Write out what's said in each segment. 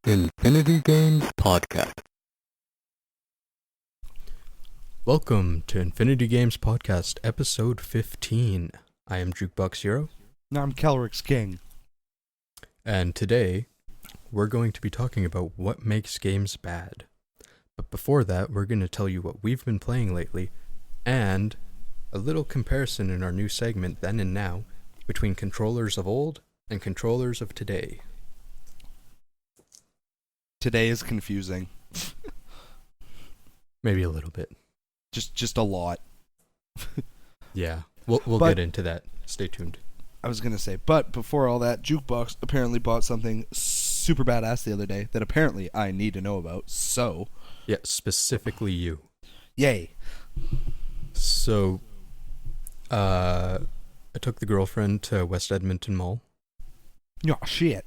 Infinity Games Podcast. Welcome to Infinity Games Podcast, episode 15. I am Jukeboxhero. And I'm KelryxsKing. And today, we're going to be talking about what makes games bad. But before that, we're going to tell you what we've been playing lately, and a little comparison in our new segment, Then and Now, between controllers of old and controllers of today. Today is confusing. Maybe a little bit. Just a lot. Yeah, we'll get into that. Stay tuned. I was gonna say, but before all that, Jukebox apparently bought something super badass the other day that apparently I need to know about. So, Yeah, specifically you. yay! So, I took the girlfriend to West Edmonton Mall. Oh shit!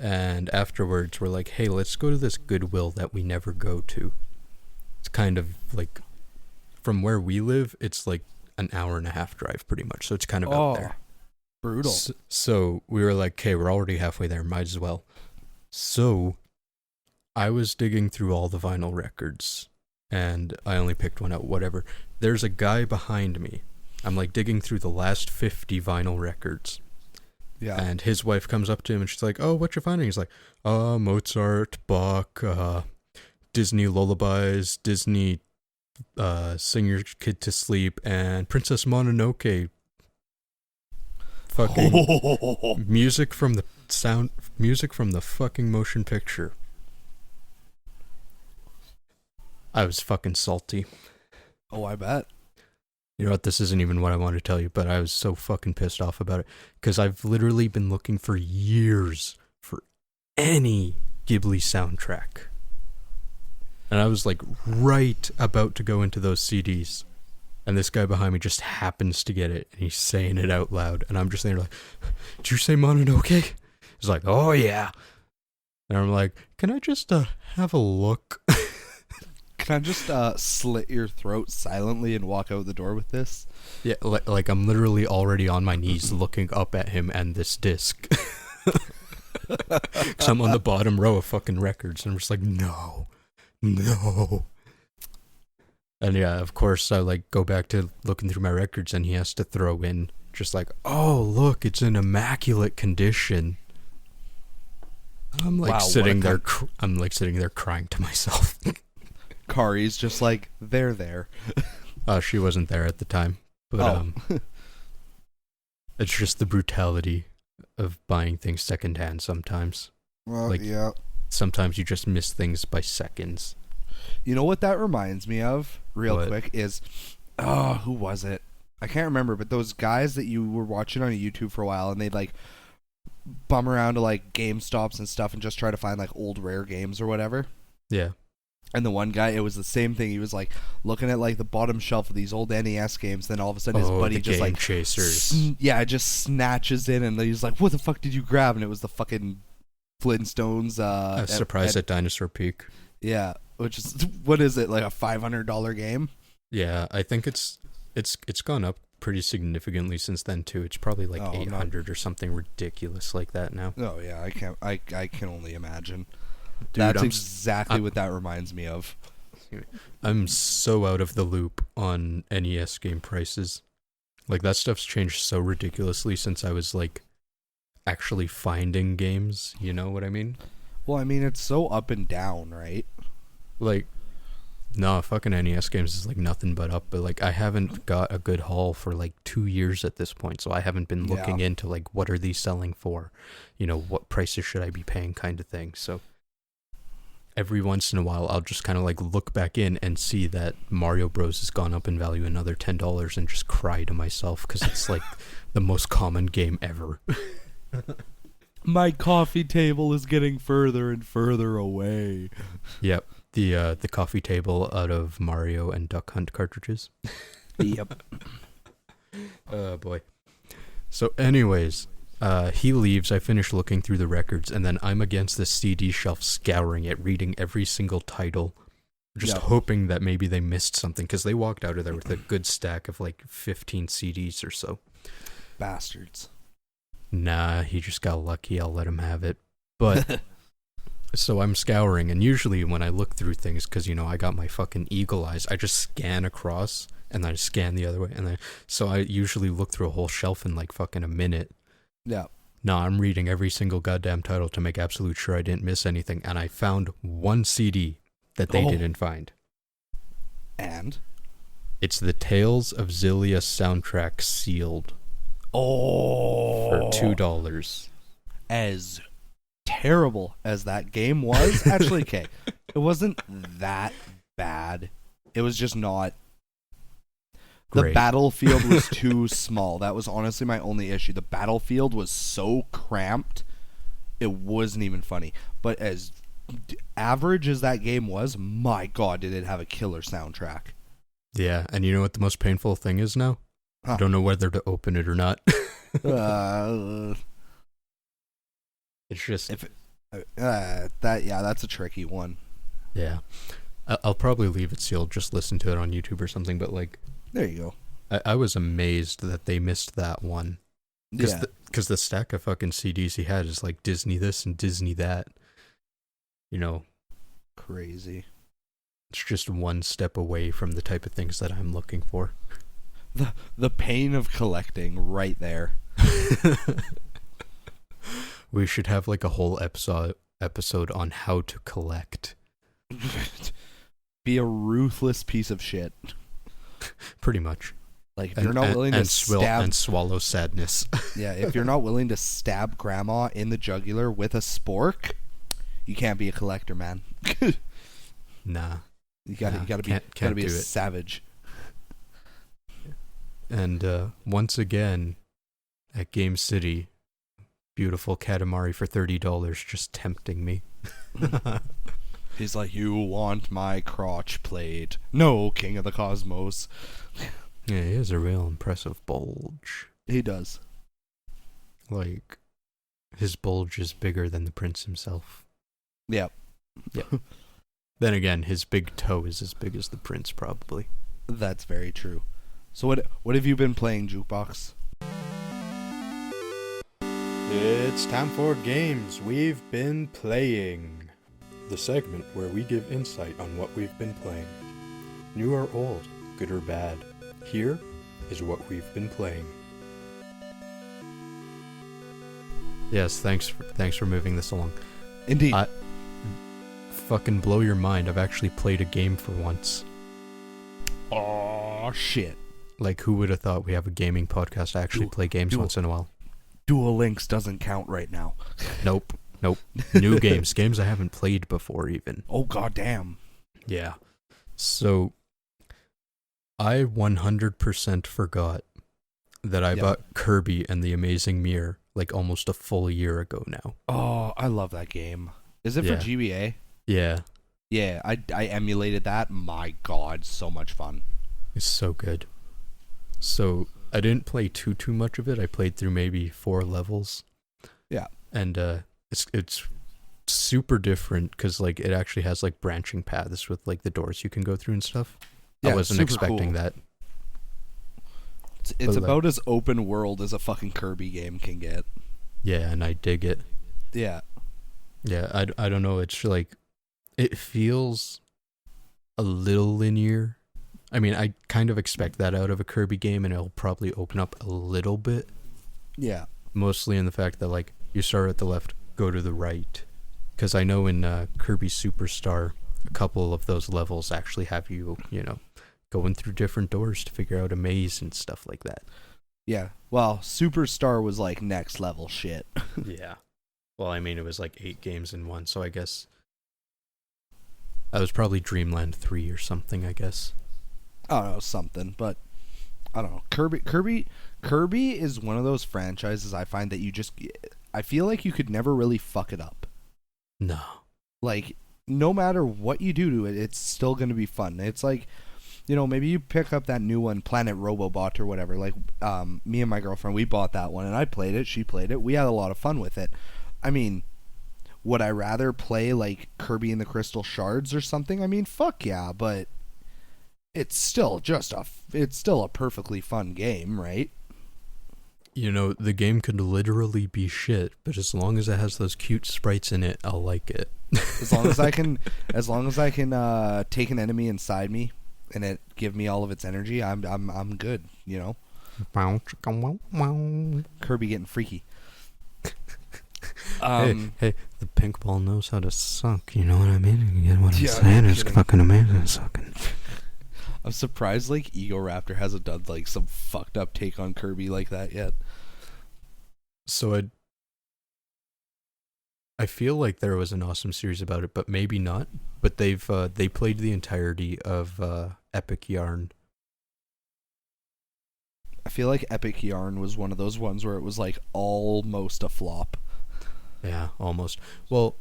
And afterwards, we're like, hey, let's go to this Goodwill that we never go to. It's kind of like, from where we live, it's like an hour and a half drive pretty much. So it's kind of out there. Brutal. So we were like, okay, we're already halfway there. Might as well. So I was digging through all the vinyl records and I only picked one out, whatever. There's a guy behind me. I'm like digging through the last 50 vinyl records. Yeah. And his wife comes up to him and she's like, oh, what you finding? He's like, Mozart, Bach, Disney lullabies, Disney Sing Your Kid to Sleep, and Princess Mononoke. Fucking music from the fucking motion picture. I was fucking salty. Oh, I bet. You know what, this isn't even what I wanted to tell you, but I was so fucking pissed off about it. Because I've literally been looking for years for any Ghibli soundtrack. And I was like right about to go into those CDs. And this guy behind me just happens to get it. And he's saying it out loud. And I'm just there like, did you say Mononoke? He's like, oh yeah. And I'm like, can I just have a look? Can I just slit your throat silently and walk out the door with this? Yeah, like I'm literally already on my knees looking up at him and this disc. Because I'm on the bottom row of fucking records. And I'm just like, no. And yeah, of course, I like go back to looking through my records and he has to throw in just like, oh, look, it's in immaculate condition. I'm like sitting there crying to myself. Kari's just like, they're there. She wasn't there at the time. But it's just the brutality of buying things secondhand sometimes. Well, like, yeah. Sometimes you just miss things by seconds. You know what that reminds me of, real quick, is, who was it? I can't remember, but those guys that you were watching on YouTube for a while, and they'd, like, bum around to, like, GameStops and stuff and just try to find, like, old rare games or whatever. Yeah. And the one guy, it was the same thing. He was, like, looking at, like, the bottom shelf of these old NES games, then all of a sudden his buddy just, like... Chasers. just snatches in, and he's like, what the fuck did you grab? And it was the fucking Flintstones. A surprise at Dinosaur Peak. Yeah. Which is, what is it, like a $500 game? Yeah, I think it's gone up pretty significantly since then too. It's probably like 800 or something ridiculous like that now. Oh yeah, I can only imagine. Dude, That's exactly what that reminds me of. I'm so out of the loop on NES game prices. Like that stuff's changed so ridiculously since I was like actually finding games, you know what I mean? Well, I mean it's so up and down, right? Like, no, fucking NES games is like nothing but up, but like I haven't got a good haul for like 2 years at this point, so I haven't been looking into like what are these selling for, you know, what prices should I be paying kind of thing. So every once in a while I'll just kind of like look back in and see that Mario Bros has gone up in value another $10 and just cry to myself because it's like the most common game ever. My coffee table is getting further and further away. Yep. The coffee table out of Mario and Duck Hunt cartridges. Yep. Oh boy. So anyways, he leaves, I finish looking through the records, and then I'm against the CD shelf scouring it, reading every single title, just hoping that maybe they missed something, because they walked out of there with a good stack of like 15 CDs or so. Bastards. Nah, he just got lucky, I'll let him have it. But So I'm scouring, and usually when I look through things, because, you know, I got my fucking eagle eyes, I just scan across, and then I scan the other way, so I usually look through a whole shelf in like fucking a minute. Yeah. No, I'm reading every single goddamn title to make absolute sure I didn't miss anything, and I found one CD that they didn't find. And? It's the Tales of Xillia soundtrack sealed. For $2. As terrible as that game was, actually, okay, it wasn't that bad. It was just not. The Great. battlefield was too small. That was honestly my only issue. The battlefield was so cramped, it wasn't even funny. But as average as that game was, my God, did it have a killer soundtrack. Yeah, and you know what the most painful thing is now? Huh. I don't know whether to open it or not. It's just that's a tricky one. Yeah, I'll probably leave it sealed. Just listen to it on YouTube or something. But like, there you go. I was amazed that they missed that one. Because the stack of fucking CDs he had is like Disney this and Disney that. You know, crazy. It's just one step away from the type of things that I'm looking for. The pain of collecting right there. We should have like a whole episode on how to collect. Be a ruthless piece of shit. Pretty much. Like, if you're not willing to stab and swallow sadness. Yeah, if you're not willing to stab grandma in the jugular with a spork, you can't be a collector, man. Nah. You gotta be a savage. And once again, at Game City, beautiful Katamari for $30 just tempting me. He's like, you want my crotch plate? No, King of the Cosmos. Yeah, he has a real impressive bulge. He does. Like, his bulge is bigger than the prince himself. Yep. Yeah. Then again, his big toe is as big as the prince, probably. That's very true. So what have you been playing, Jukebox? It's time for games we've been playing. The segment where we give insight on what we've been playing. New or old, good or bad. Here is what we've been playing. Yes, thanks for moving this along. Indeed. Fucking blow your mind. I've actually played a game for once. Oh shit. Like, who would have thought we have a gaming podcast to actually play games once in a while? Dual Links doesn't count right now. Nope. New games I haven't played before even. Oh goddamn. Yeah. So I 100% forgot that I bought Kirby and the Amazing Mirror like almost a full year ago now. Oh, I love that game. Is it for GBA? Yeah. Yeah, I emulated that. My God, so much fun. It's so good. So I didn't play too much of it. I played through maybe 4 levels. Yeah. And it's super different because like it actually has like branching paths with like the doors you can go through and stuff. Yeah, I wasn't expecting that. It's about as open world as a fucking Kirby game can get. Yeah, and I dig it. Yeah. Yeah, I don't know. It's like, it feels a little linear. I mean, I kind of expect that out of a Kirby game, and it'll probably open up a little bit. Yeah. Mostly in the fact that, like, you start at the left, go to the right. Because I know in Kirby Superstar, a couple of those levels actually have you, you know, going through different doors to figure out a maze and stuff like that. Yeah. Well, Superstar was like next level shit. Yeah. Well, I mean, it was like 8 games in one, so I guess that was probably Dreamland 3 or something, I guess. I don't know, something, but I don't know. Kirby is one of those franchises I find that I feel like you could never really fuck it up. No. Like, no matter what you do to it, it's still going to be fun. It's like, you know, maybe you pick up that new one, Planet Robobot or whatever. Like, me and my girlfriend, we bought that one, and I played it, she played it. We had a lot of fun with it. I mean, would I rather play, like, Kirby and the Crystal Shards or something? I mean, fuck yeah, but it's still a perfectly fun game, right? You know, the game could literally be shit, but as long as it has those cute sprites in it, I'll like it. As long as I can, take an enemy inside me, and it give me all of its energy, I'm good. You know. Kirby getting freaky. Hey, the pink ball knows how to suck. You know what I mean? You get what I'm Yeah, saying? no It's kidding. fucking amazing sucking. I'm surprised like Ego Raptor hasn't done like some fucked up take on Kirby like that yet. So I feel like there was an awesome series about it, but maybe not. But they played the entirety of Epic Yarn. I feel like Epic Yarn was one of those ones where it was like almost a flop. Yeah, almost. Well,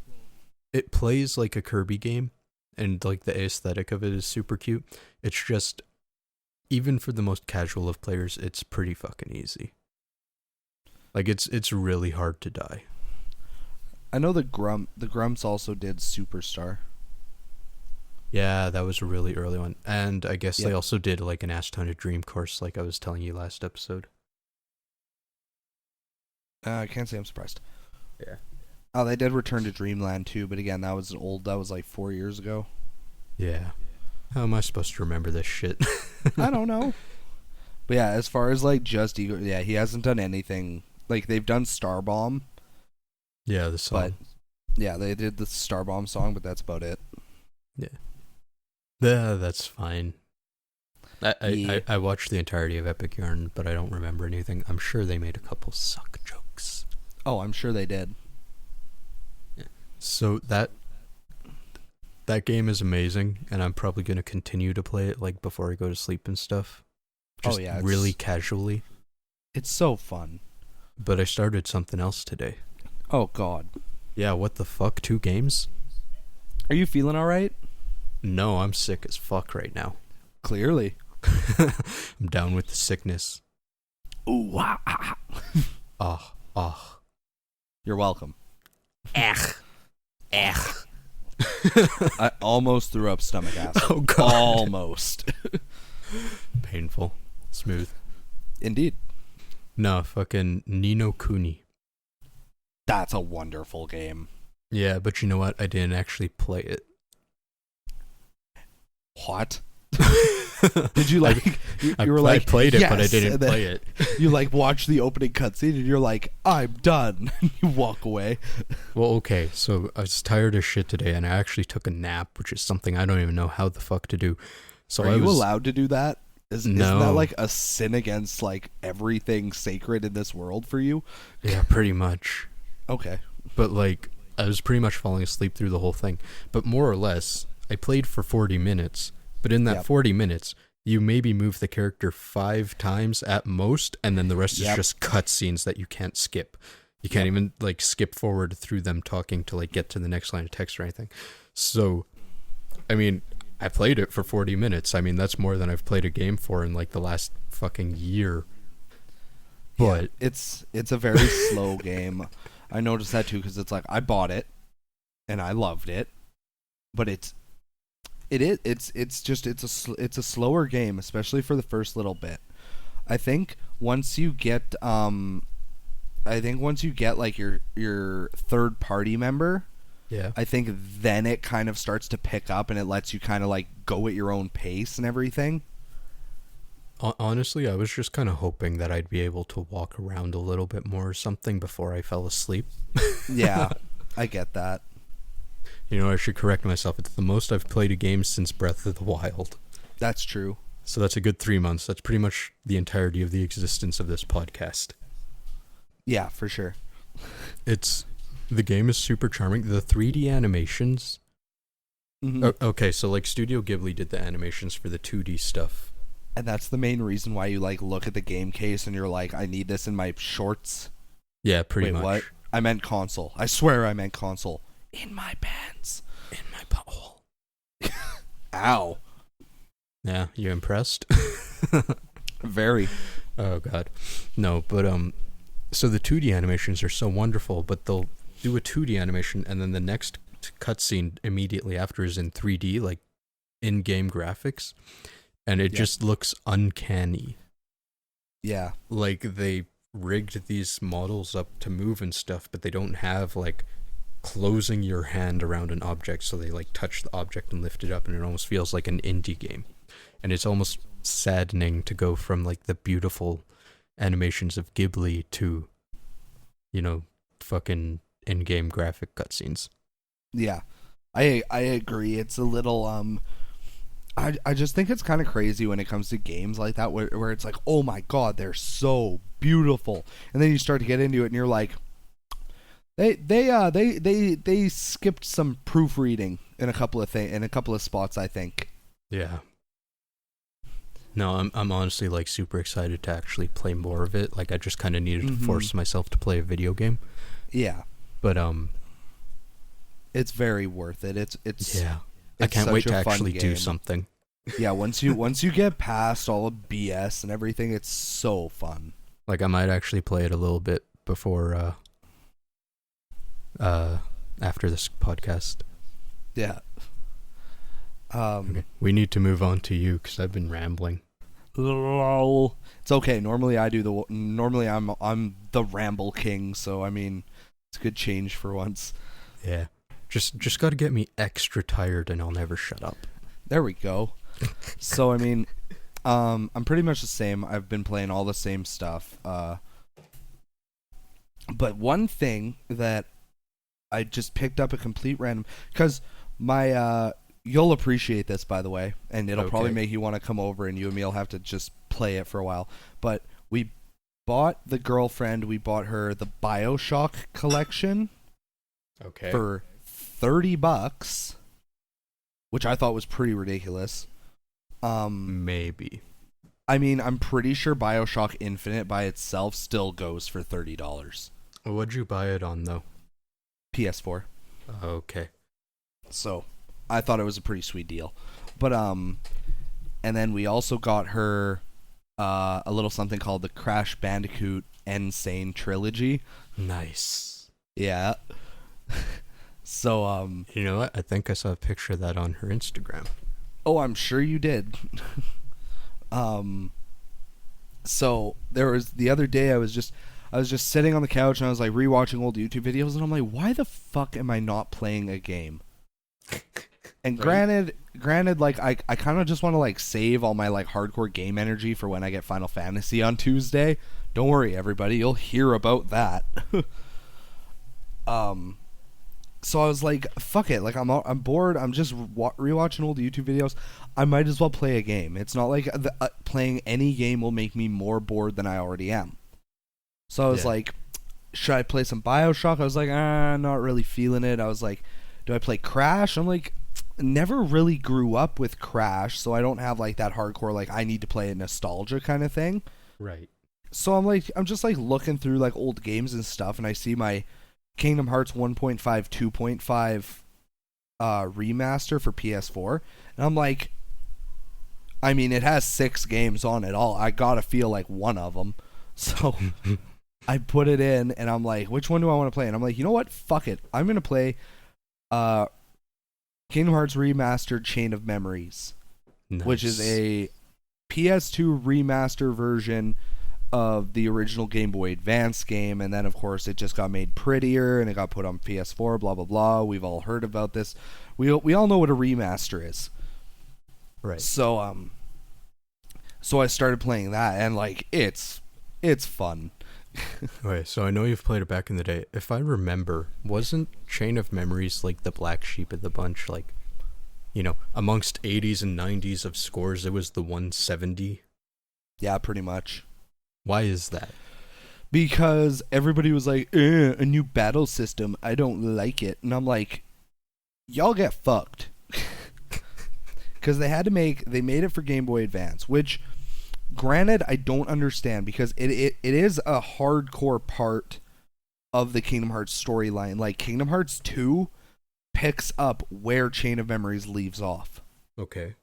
it plays like a Kirby game, and like the aesthetic of it is super cute. It's just, even for the most casual of players, it's pretty fucking easy. Like it's really hard to die. I know the Grumps also did Superstar. Yeah, that was a really early one. And I guess they Yep. also did like an ass ton of Dream Course, like I was telling you last episode. I can't say I'm surprised. Yeah. Oh, they did Return to Dreamland too, but again, that was like 4 years ago. Yeah. How am I supposed to remember this shit? I don't know. But yeah, as far as like just Ego, yeah, he hasn't done anything. Like they've done Starbomb, Yeah, the song. but yeah, they did the Starbomb song, but that's about it. Yeah, that's fine. Yeah. I watched the entirety of Epic Yarn, but I don't remember anything. I'm sure they made a couple suck jokes. Oh, I'm sure they did. So that game is amazing, and I'm probably going to continue to play it like before I go to sleep and stuff. Just yeah, really casually. It's so fun. But I started something else today. Oh God, Yeah, what the fuck? 2 games? are you feeling all right? No, I'm sick as fuck right now. Clearly. I'm down with the sickness. Ooh, ah, ah. Ah. You're welcome. Ech. I almost threw up stomach acid. Oh God. Almost. Painful. Smooth. Indeed. No, fucking Ni No Kuni. That's a wonderful game. Yeah, but you know what? I didn't actually play it. What? Did you like? You were I like, played it, yes, but I didn't and then play it. You like watch the opening cutscene and you're like, I'm done. You walk away. Well, okay, so I was tired as shit today, and I actually took a nap, which is something I don't even know how the fuck to do. So Are I you was allowed to do that? Isn't No. that like a sin against like everything sacred in this world for you? Yeah, pretty much. Okay. But like, I was pretty much falling asleep through the whole thing. But more or less, I played for 40 minutes. But in that Yep. 40 minutes, you maybe move the character 5 times at most, and then the rest is Yep. just cutscenes that you can't skip. You can't even like skip forward through them talking to like get to the next line of text or anything. So, I mean, I played it for 40 minutes. I mean, that's more than I've played a game for in like the last fucking year. But Yeah, it's a very slow game. I noticed that too because it's like I bought it and I loved it, but it's a slower game, especially for the first little bit. I think once you get like your third party member, yeah. I think then it kind of starts to pick up and it lets you kind of like go at your own pace and everything. Honestly, I was just kind of hoping that I'd be able to walk around a little bit more or something before I fell asleep. Yeah, I get that. You know, I should correct myself. It's the most I've played a game since Breath of the Wild. That's true. So that's a good 3 months. That's pretty much the entirety of the existence of this podcast. Yeah, for sure. The game is super charming. The 3D animations. Mhm. Okay, so like Studio Ghibli did the animations for the 2D stuff. And that's the main reason why you like look at the game case and you're like, I need this in my shorts. Yeah, pretty Wait, much. what? I meant console. I swear I meant console. In my pants. In my butthole. Ow. Yeah, you impressed? Very. Oh god. No, but so the 2D animations are so wonderful, but they'll do a 2D animation and then the next cutscene immediately after is in 3D, like in-game graphics, and it just looks uncanny. Yeah. Like they rigged these models up to move and stuff, but they don't have like closing your hand around an object, so they like touch the object and lift it up, and it almost feels like an indie game. And it's almost saddening to go from like the beautiful animations of Ghibli to, you know, fucking in-game graphic cutscenes. Yeah, I agree. It's a little I just think it's kind of crazy when it comes to games like that, where it's like, oh my god, they're so beautiful, and then you start to get into it, and you're like, they skipped some proofreading in a couple of spots, I think. Yeah. No, I'm honestly like super excited to actually play more of it. Like I just kind of needed to force myself to play a video game. Yeah. But it's very worth it. It's yeah. I can't wait to actually do something. Yeah, once you get past all the BS and everything, it's so fun. Like I might actually play it a little bit before after this podcast. Yeah. Okay. We need to move on to you because I've been rambling. It's okay. Normally I'm the ramble king, so I mean, it's a good change for once. Yeah. Just got to get me extra tired and I'll never shut up. There we go. So I mean, I'm pretty much the same. I've been playing all the same stuff. But one thing that I just picked up a complete random, because my you'll appreciate this, by the way, and it'll probably make you want to come over, and you and me'll have to just play it for a while. But we bought her the BioShock collection for $30, which I thought was pretty ridiculous. Maybe. I mean, I'm pretty sure BioShock Infinite by itself still goes for $30. What'd you buy it on, though? PS4. Okay. So, I thought it was a pretty sweet deal. But, and then we also got her a little something called the Crash Bandicoot Insane Trilogy. Nice. Yeah. So, you know what? I think I saw a picture of that on her Instagram. Oh, I'm sure you did. So there was the other day I was just sitting on the couch and I was like rewatching old YouTube videos, and I'm like, why the fuck am I not playing a game? And granted, like I kind of just want to like save all my like hardcore game energy for when I get Final Fantasy on Tuesday. Don't worry, everybody, you'll hear about that. So I was like, fuck it, like I'm bored, I'm just rewatching old YouTube videos, I might as well play a game. It's not like playing any game will make me more bored than I already am. So I was like, should I play some BioShock? I was like, not really feeling it. I was like, do I play Crash? I'm like, never really grew up with Crash, so I don't have like that hardcore like I need to play a nostalgia kind of thing. Right. So I'm just like looking through like old games and stuff, and I see my Kingdom Hearts 1.5 2.5 remaster for PS4, and I'm like, I mean, it has 6 games on it all. I gotta feel like one of them. So I put it in, and I'm like, which one do I want to play? And I'm like, you know what? Fuck it. I'm gonna play Kingdom Hearts Remastered Chain of Memories, which is a PS2 remaster version of the original Game Boy Advance game, and then of course it just got made prettier and it got put on PS4, blah blah blah. We've all heard about this. We all know what a remaster is. Right. So I started playing that, and like it's fun. Okay, so I know you've played it back in the day. If I remember, wasn't Chain of Memories like the black sheep of the bunch? Like, you know, amongst 80s and 90s of scores, it was the 170? Yeah, pretty much. Why is that? Because everybody was like, a new battle system, I don't like it. And I'm like, y'all get fucked. Because they made it for Game Boy Advance, which, granted, I don't understand, because it is a hardcore part of the Kingdom Hearts storyline. Like, Kingdom Hearts 2 picks up where Chain of Memories leaves off. Okay.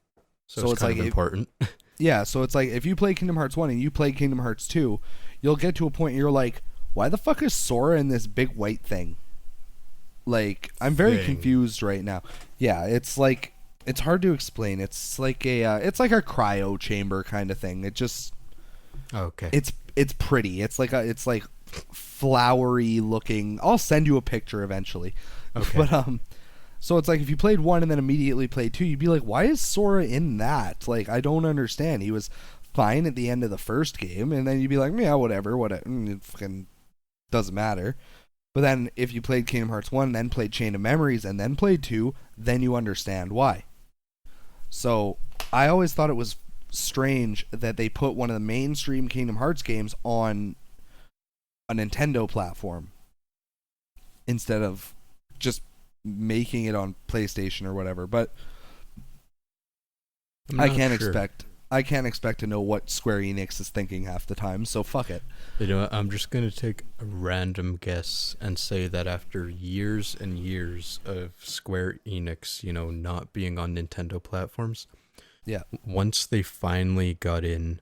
So it's kind of important. Yeah, so it's like, if you play Kingdom Hearts 1 and you play Kingdom Hearts 2, you'll get to a point where you're like, why the fuck is Sora in this big white thing? Like, I'm very confused right now. Yeah, it's like, it's hard to explain. It's like a cryo chamber kind of thing. It just... Okay. it's pretty. It's like flowery looking. I'll send you a picture eventually. Okay. But so it's like if you played 1 and then immediately played 2, you'd be like, why is Sora in that? Like, I don't understand. He was fine at the end of the first game, and then you'd be like, yeah, whatever, it fucking doesn't matter. But then if you played Kingdom Hearts 1, then played Chain of Memories, and then played 2, then you understand why. So I always thought it was strange that they put one of the mainstream Kingdom Hearts games on a Nintendo platform instead of just making it on PlayStation or whatever. But I can't expect to know what Square Enix is thinking half the time, so fuck it. You know, I'm just going to take a random guess and say that after years and years of Square Enix, you know, not being on Nintendo platforms, yeah, once they finally got in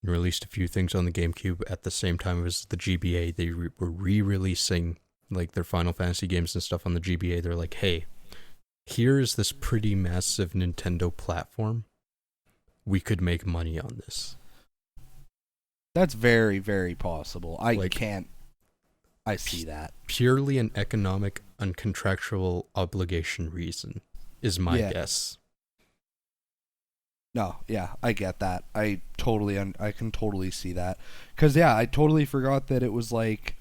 and released a few things on the GameCube at the same time as the GBA, they were re-releasing like their Final Fantasy games and stuff on the GBA. They're like, hey, here's this pretty massive Nintendo platform. We could make money on this. That's very, very possible. I see that. Purely an economic and contractual obligation reason is my guess. No, yeah, I get that. I can totally see that. Because, yeah, I totally forgot that it was like,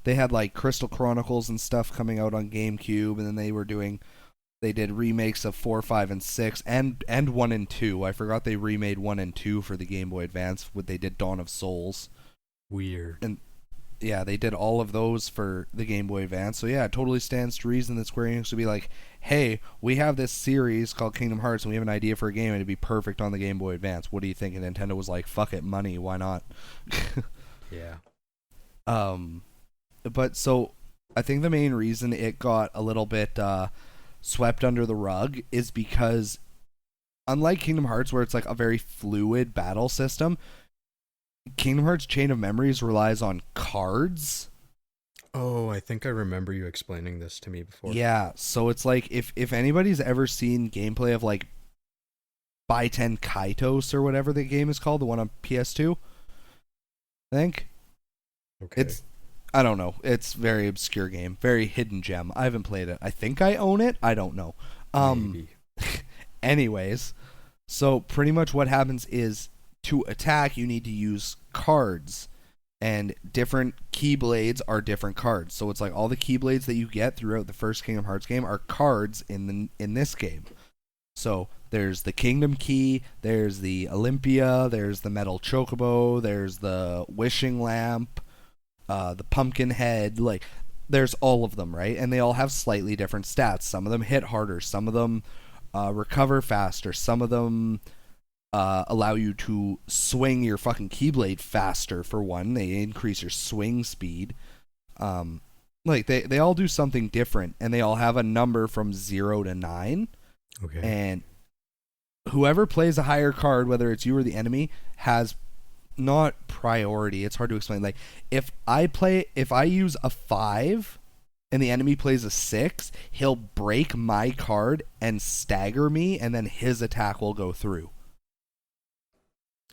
they had like Crystal Chronicles and stuff coming out on GameCube, and then they did remakes of 4, 5, and 6, and 1 and 2. I forgot they remade 1 and 2 for the Game Boy Advance. They did Dawn of Souls. Weird. And yeah, they did all of those for the Game Boy Advance. So yeah, it totally stands to reason that Square Enix would be like, hey, we have this series called Kingdom Hearts, and we have an idea for a game, and it'd be perfect on the Game Boy Advance. What do you think? And Nintendo was like, fuck it, money, why not? Yeah. But so, I think the main reason it got a little bit swept under the rug is because, unlike Kingdom Hearts, where it's like a very fluid battle system, Kingdom Hearts Chain of Memories relies on cards. Oh, I think I remember you explaining this to me before. Yeah, so it's like, if anybody's ever seen gameplay of like Baiten Kaitos or whatever the game is called, the one on PS2, I think. Okay. I don't know. It's a very obscure game. Very hidden gem. I haven't played it. I think I own it. I don't know. Maybe. Anyways, so pretty much what happens is, to attack, you need to use cards. And different Keyblades are different cards. So it's like all the Keyblades that you get throughout the first Kingdom Hearts game are cards in this game. So there's the Kingdom Key, there's the Olympia, there's the Metal Chocobo, there's the Wishing Lamp, the Pumpkin Head, like, there's all of them, right? And they all have slightly different stats. Some of them hit harder, some of them recover faster, some of them allow you to swing your fucking Keyblade faster, for one. They increase your swing speed. Like, they all do something different, and they all have a number from 0 to 9. Okay. And whoever plays a higher card, whether it's you or the enemy, has not priority. It's hard to explain. Like, if I use a 5 and the enemy plays a 6, he'll break my card and stagger me, and then his attack will go through.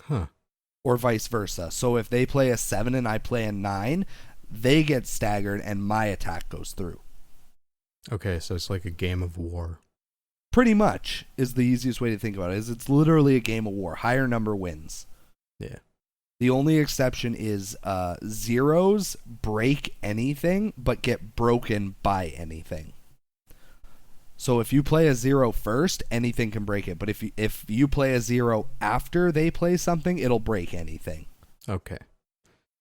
Huh. Or vice versa. So if they play a 7 and I play a 9, they get staggered and my attack goes through. Okay, so it's like a game of war. Pretty much is the easiest way to think about it. It's literally a game of war. Higher number wins. Yeah. The only exception is zeros break anything but get broken by anything. So if you play a 0 first, anything can break it. But if you play a 0 after they play something, it'll break anything. Okay.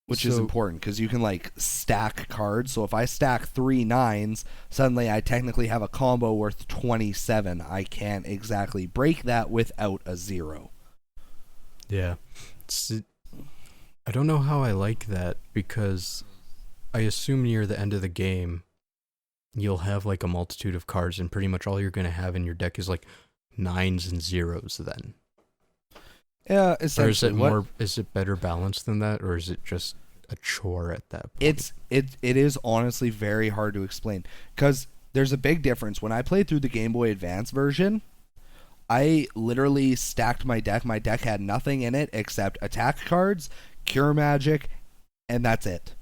Which is important, because you can like stack cards. So if I stack 3 9s, suddenly I technically have a combo worth 27. I can't exactly break that without a 0. Yeah. I don't know how I like that, because I assume near the end of the game, you'll have like a multitude of cards, and pretty much all you're going to have in your deck is like 9s and 0s then. Yeah, essentially. Or is it better balanced than that, or is it just a chore at that point? It is honestly very hard to explain, because there's a big difference. When I played through the Game Boy Advance version, I literally stacked my deck. My deck had nothing in it except attack cards, cure magic, and that's it.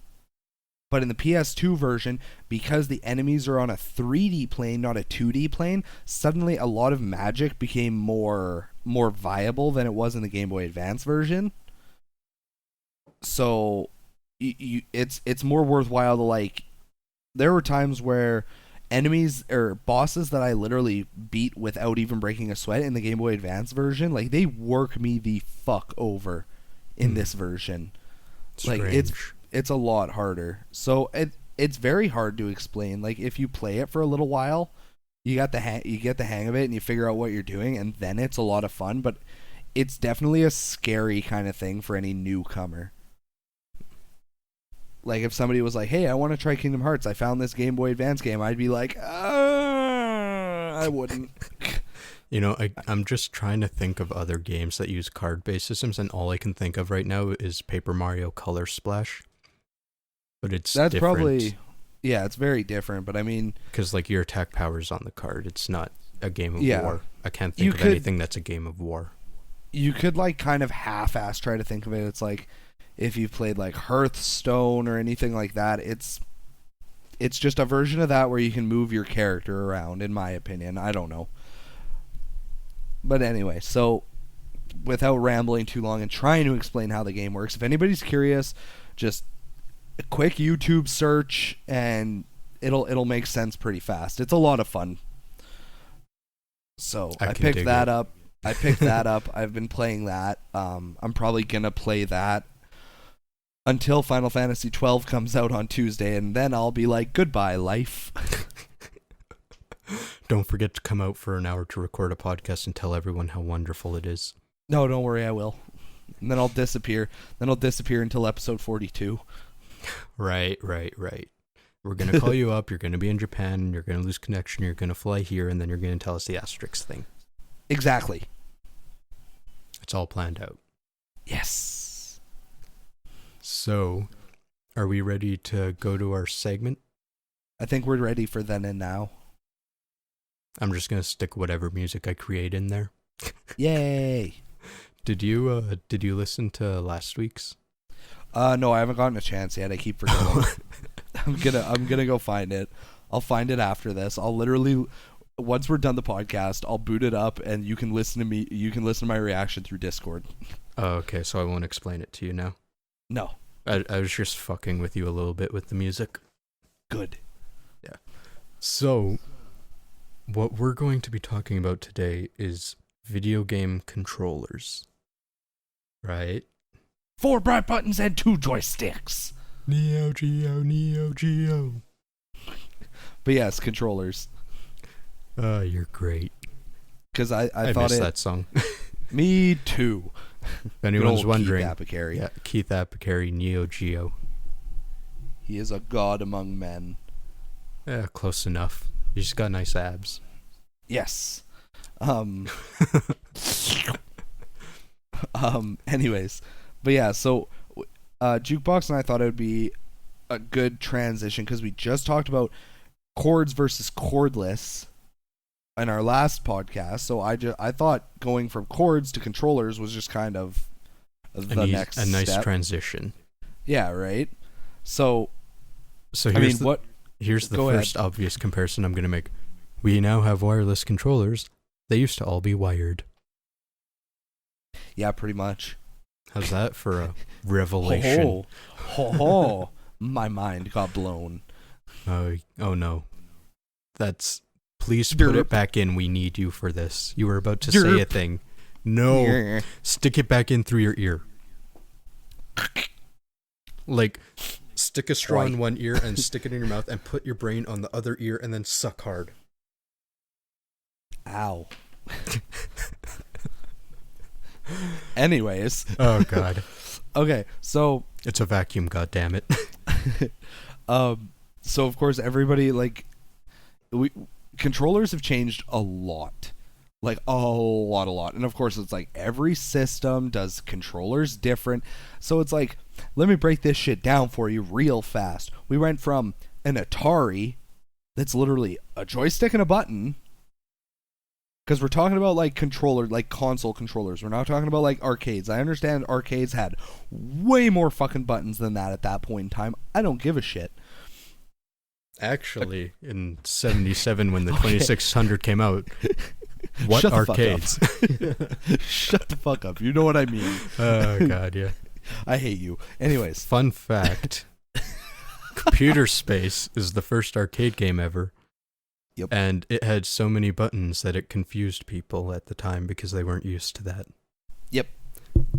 But in the PS2 version, because the enemies are on a 3D plane, not a 2D plane, suddenly a lot of magic became more viable than it was in the Game Boy Advance version. So it's more worthwhile to, like, there were times where enemies or bosses that I literally beat without even breaking a sweat in the Game Boy Advance version, like, they work me the fuck over in this version. Strange. Like, it's a lot harder. So it's very hard to explain. Like, if you play it for a little while, you get the hang of it and you figure out what you're doing, and then it's a lot of fun, but it's definitely a scary kind of thing for any newcomer. Like, if somebody was like, hey, I want to try Kingdom Hearts, I found this Game Boy Advance game, I'd be like, I wouldn't. You know, I'm just trying to think of other games that use card-based systems, and all I can think of right now is Paper Mario Color Splash. But that's different. Probably, yeah, it's very different, but I mean... Because, like, your attack power is on the card. It's not a game of war. I can't think of anything that's a game of war. You could, like, kind of half-ass try to think of it. It's like, if you've played, like, Hearthstone or anything like that, it's just a version of that where you can move your character around, in my opinion. I don't know. But anyway, so without rambling too long and trying to explain how the game works, if anybody's curious, just a quick YouTube search and it'll make sense pretty fast. It's a lot of fun. So I picked that up. I've been playing that. I'm probably gonna play that until Final Fantasy 12 comes out on Tuesday, and then I'll be like, goodbye, life. Don't forget to come out for an hour to record a podcast and tell everyone how wonderful it is. No, don't worry, I will. And then I'll disappear. Then I'll disappear until episode 42. Right. We're going to call you up, you're going to be in Japan, you're going to lose connection, you're going to fly here, and then you're going to tell us the asterisk thing. Exactly. It's all planned out. Yes. So, are we ready to go to our segment? I think we're ready for then and now. I'm just going to stick whatever music I create in there. Yay. Did you listen to last week's? No, I haven't gotten a chance yet. I keep forgetting. I'm gonna go find it. I'll find it after this. I'll literally, once we're done the podcast, I'll boot it up and you can listen to me. You can listen to my reaction through Discord. Oh, okay. So I won't explain it to you now. No. I was just fucking with you a little bit with the music. Good. Yeah. So, what we're going to be talking about today is video game controllers. Right? 4 bright buttons and 2 joysticks. Neo Geo. But yes, controllers. Oh, you're great. Because I thought missed that song. Me too. If anyone's wondering, Keith Apicary. Yeah, Keith Apicary, Neo Geo. He is a god among men. Yeah, close enough. He's just got nice abs. Yes. Anyways, but yeah, so Jukebox and I thought it would be a good transition because we just talked about chords versus cordless in our last podcast. So I thought going from chords to controllers was just kind of the next a nice step. Transition. Yeah, right. So here's the first obvious comparison I'm going to make. We now have wireless controllers. They used to all be wired. Yeah, pretty much. How's that for a revelation? My mind got blown. Oh no. Please put it back in. We need you for this. You were about to say a thing. No. Stick it back in through your ear. Like, stick a straw in one ear and stick it in your mouth and put your brain on the other ear and then suck hard. Ow. Anyways. Oh, God. Okay, so... It's a vacuum, goddammit. So, of course, everybody, like... Controllers have changed a lot. Like, a lot. And, of course, it's like every system does controllers different. So, it's like, let me break this shit down for you real fast. We went from an Atari that's literally a joystick and a button... because we're talking about like controller, like console controllers. We're not talking about like arcades. I understand arcades had way more fucking buttons than that at that point in time. I don't give a shit. Actually, in 77 when the 2600 came out, what Shut arcades? Shut the fuck up. You know what I mean. Oh, God, yeah. I hate you. Anyways. Fun fact. Computer Space is the first arcade game ever. Yep. And it had so many buttons that it confused people at the time because they weren't used to that. Yep.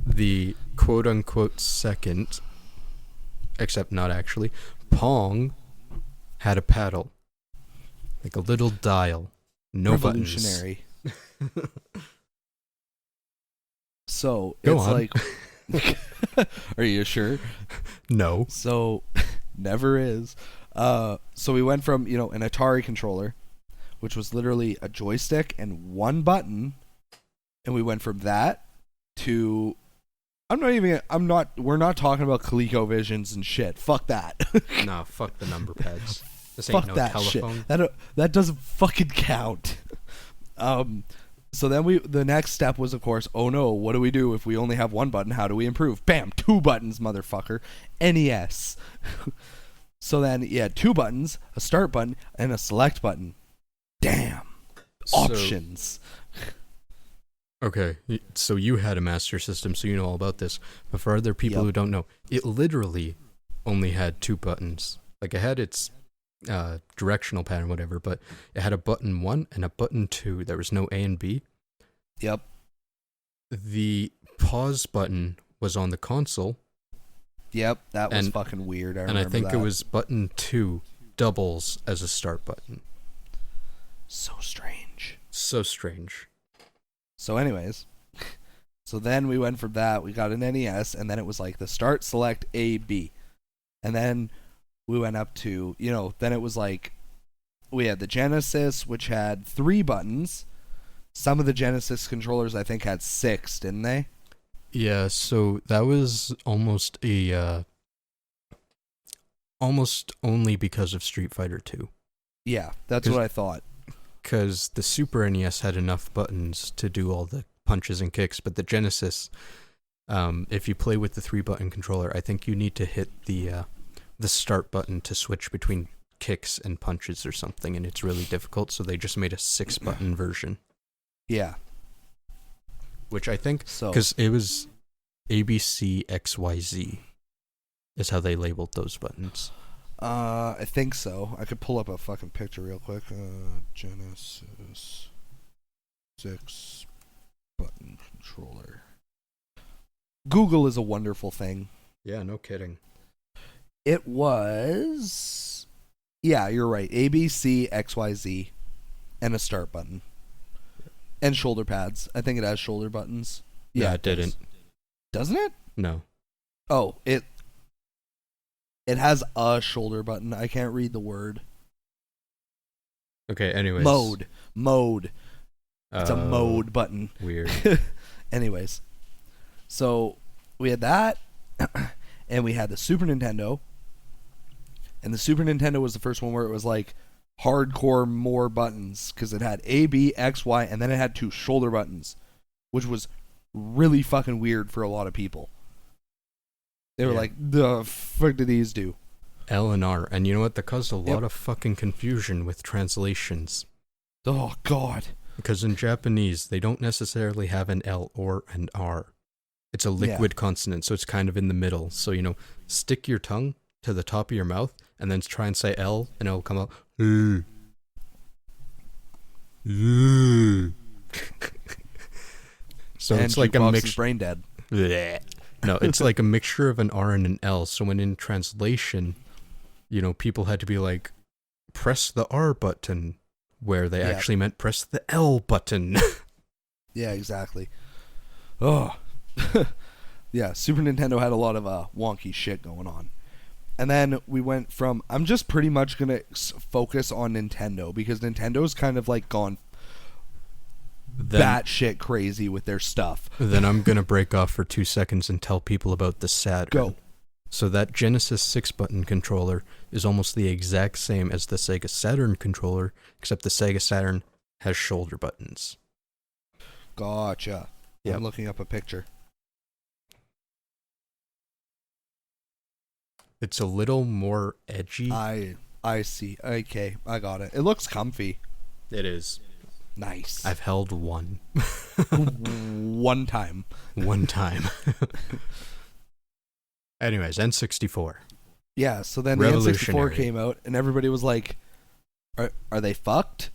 The quote-unquote second, except not actually, Pong had a paddle. Like a little dial. No Revolutionary. Buttons. So, Go it's on. like... Are you sure? No. So, never is. So we went from, you know, an Atari controller, which was literally a joystick and one button, and we went from that to... we're not talking about ColecoVisions and shit. Fuck that. Nah, fuck the number pads. This ain't Fuck no that telephone. shit. That doesn't fucking count. So then the next step was, of course, oh no, what do we do if we only have one button? How do we improve? Bam, 2 buttons, motherfucker. NES. So then, yeah, 2 buttons, a start button, and a select button. Damn. Options. Okay, so you had a Master System, so you know all about this. But for other people who don't know, it literally only had 2 buttons. Like, it had its directional pattern, whatever, but it had a button 1 and a button 2. There was no A and B. Yep. The pause button was on the console. Yep, that was fucking weird. And I think it was button 2 doubles as a start button. So strange. So strange. So anyways, so then we went from that, we got an NES, and then it was like the start, select, A, B. And then we went up to, you know, then it was like, we had the Genesis, which had 3 buttons. Some of the Genesis controllers, I think, had 6, didn't they? Yeah, so that was almost only because of Street Fighter 2. Yeah, that's what I thought. Because the Super NES had enough buttons to do all the punches and kicks, but the Genesis, if you play with the 3-button controller, I think you need to hit the start button to switch between kicks and punches or something, and it's really difficult, so they just made a 6-button version. Yeah. Which I think, because it was ABC XYZ is how they labeled those buttons. I think so. I could pull up a fucking picture real quick. Genesis 6-button controller. Google is a wonderful thing. Yeah, no kidding. It was... Yeah, you're right. A, B, C, X, Y, Z. And a start button. And shoulder pads. I think it has shoulder buttons. Yeah, it didn't. Doesn't it? No. Oh, it has a shoulder button. I can't read the word. Okay, anyways. Mode. It's a mode button. Weird. Anyways. So, we had that. And we had the Super Nintendo. And the Super Nintendo was the first one where it was like hardcore more buttons. Because it had A, B, X, Y, and then it had 2 shoulder buttons. Which was really fucking weird for a lot of people. They were like, the fuck do these do? L and R. And you know what? That caused a lot of fucking confusion with translations. Oh, God. Because in Japanese, they don't necessarily have an L or an R. It's a liquid consonant, so it's kind of in the middle. So, you know, stick your tongue to the top of your mouth and then try and say L, and it'll come out. So and it's like a mixture. Brain dead. No, it's like a mixture of an R and an L. So when in translation, you know, people had to be like, press the R button, where they actually meant press the L button. Yeah, exactly. Oh. Yeah, Super Nintendo had a lot of wonky shit going on. And then we went from... I'm just pretty much going to focus on Nintendo, because Nintendo's kind of like gone batshit crazy with their stuff. Then I'm going to break off for 2 seconds and tell people about the Saturn. Go. So that Genesis 6-button controller is almost the exact same as the Sega Saturn controller, except the Sega Saturn has shoulder buttons. Gotcha. Yep. I'm looking up a picture. It's a little more edgy. I see. Okay, I got it. It looks comfy. It is. Nice. I've held one. One time. One time. Anyways, N64. Yeah, so then the N64 Revolutionary. came out, and everybody was like, are they fucked?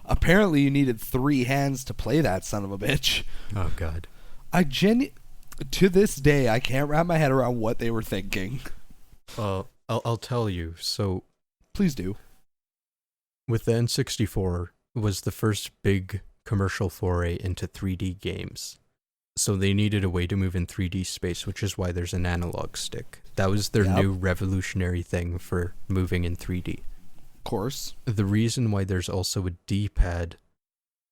Apparently you needed 3 hands to play that son of a bitch. Oh, God. To this day, I can't wrap my head around what they were thinking. I'll tell you. So, Please do. with the N64, it was the first big commercial foray into 3D games. So they needed a way to move in 3D space, which is why there's an analog stick. That was their new revolutionary thing for moving in 3D. Of course. The reason why there's also a D-pad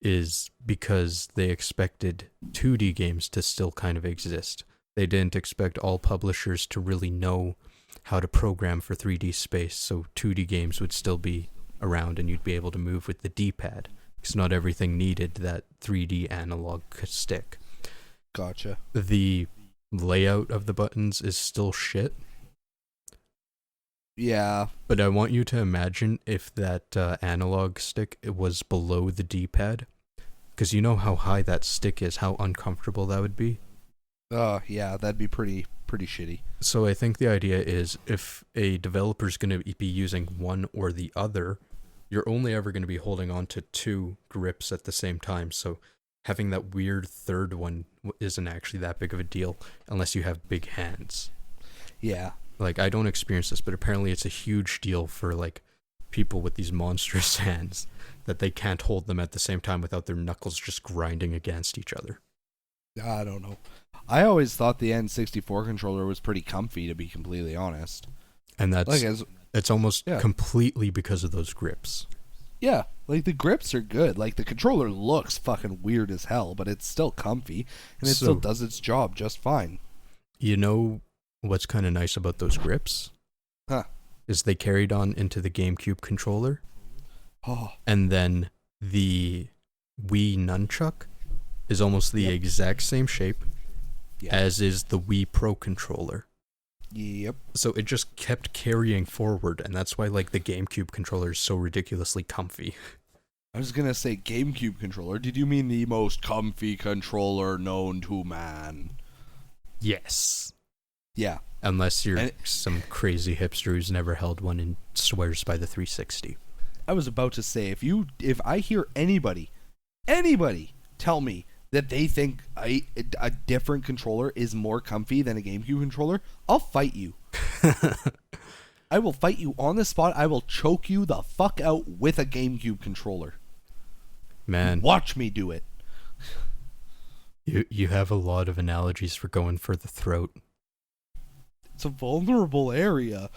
is because they expected 2D games to still kind of exist. They didn't expect all publishers to really know how to program for 3D space, so 2D games would still be around and you'd be able to move with the D-pad, because not everything needed that 3D analog stick. Gotcha. The layout of the buttons is still shit. Yeah. But I want you to imagine if that analog stick was below the D-pad, because you know how high that stick is, how uncomfortable that would be. Yeah, that'd be pretty shitty. So I think the idea is if a developer's going to be using one or the other, you're only ever going to be holding on to 2 grips at the same time. So having that weird third one isn't actually that big of a deal unless you have big hands. Yeah. Like, I don't experience this, but apparently it's a huge deal for, like, people with these monstrous hands that they can't hold them at the same time without their knuckles just grinding against each other. I don't know. I always thought the N64 controller was pretty comfy, to be completely honest. And that's, Like, it's almost completely because of those grips. Yeah, like the grips are good. Like the controller looks fucking weird as hell, but it's still comfy, and it still does its job just fine. You know what's kind of nice about those grips? Huh. Is they carried on into the GameCube controller. Oh. And then the Wii nunchuck is almost the exact same shape as is the Wii Pro controller. Yep. So it just kept carrying forward, and that's why, like, the GameCube controller is so ridiculously comfy. I was gonna say GameCube controller. Did you mean the most comfy controller known to man? Yes. Yeah. Unless you're some crazy hipster who's never held one and swears by the 360. I was about to say, if I hear anybody tell me that they think a different controller is more comfy than a GameCube controller, I'll fight you. I will fight you on the spot. I will choke you the fuck out with a GameCube controller. Man. Watch me do it. You have a lot of analogies for going for the throat. It's a vulnerable area.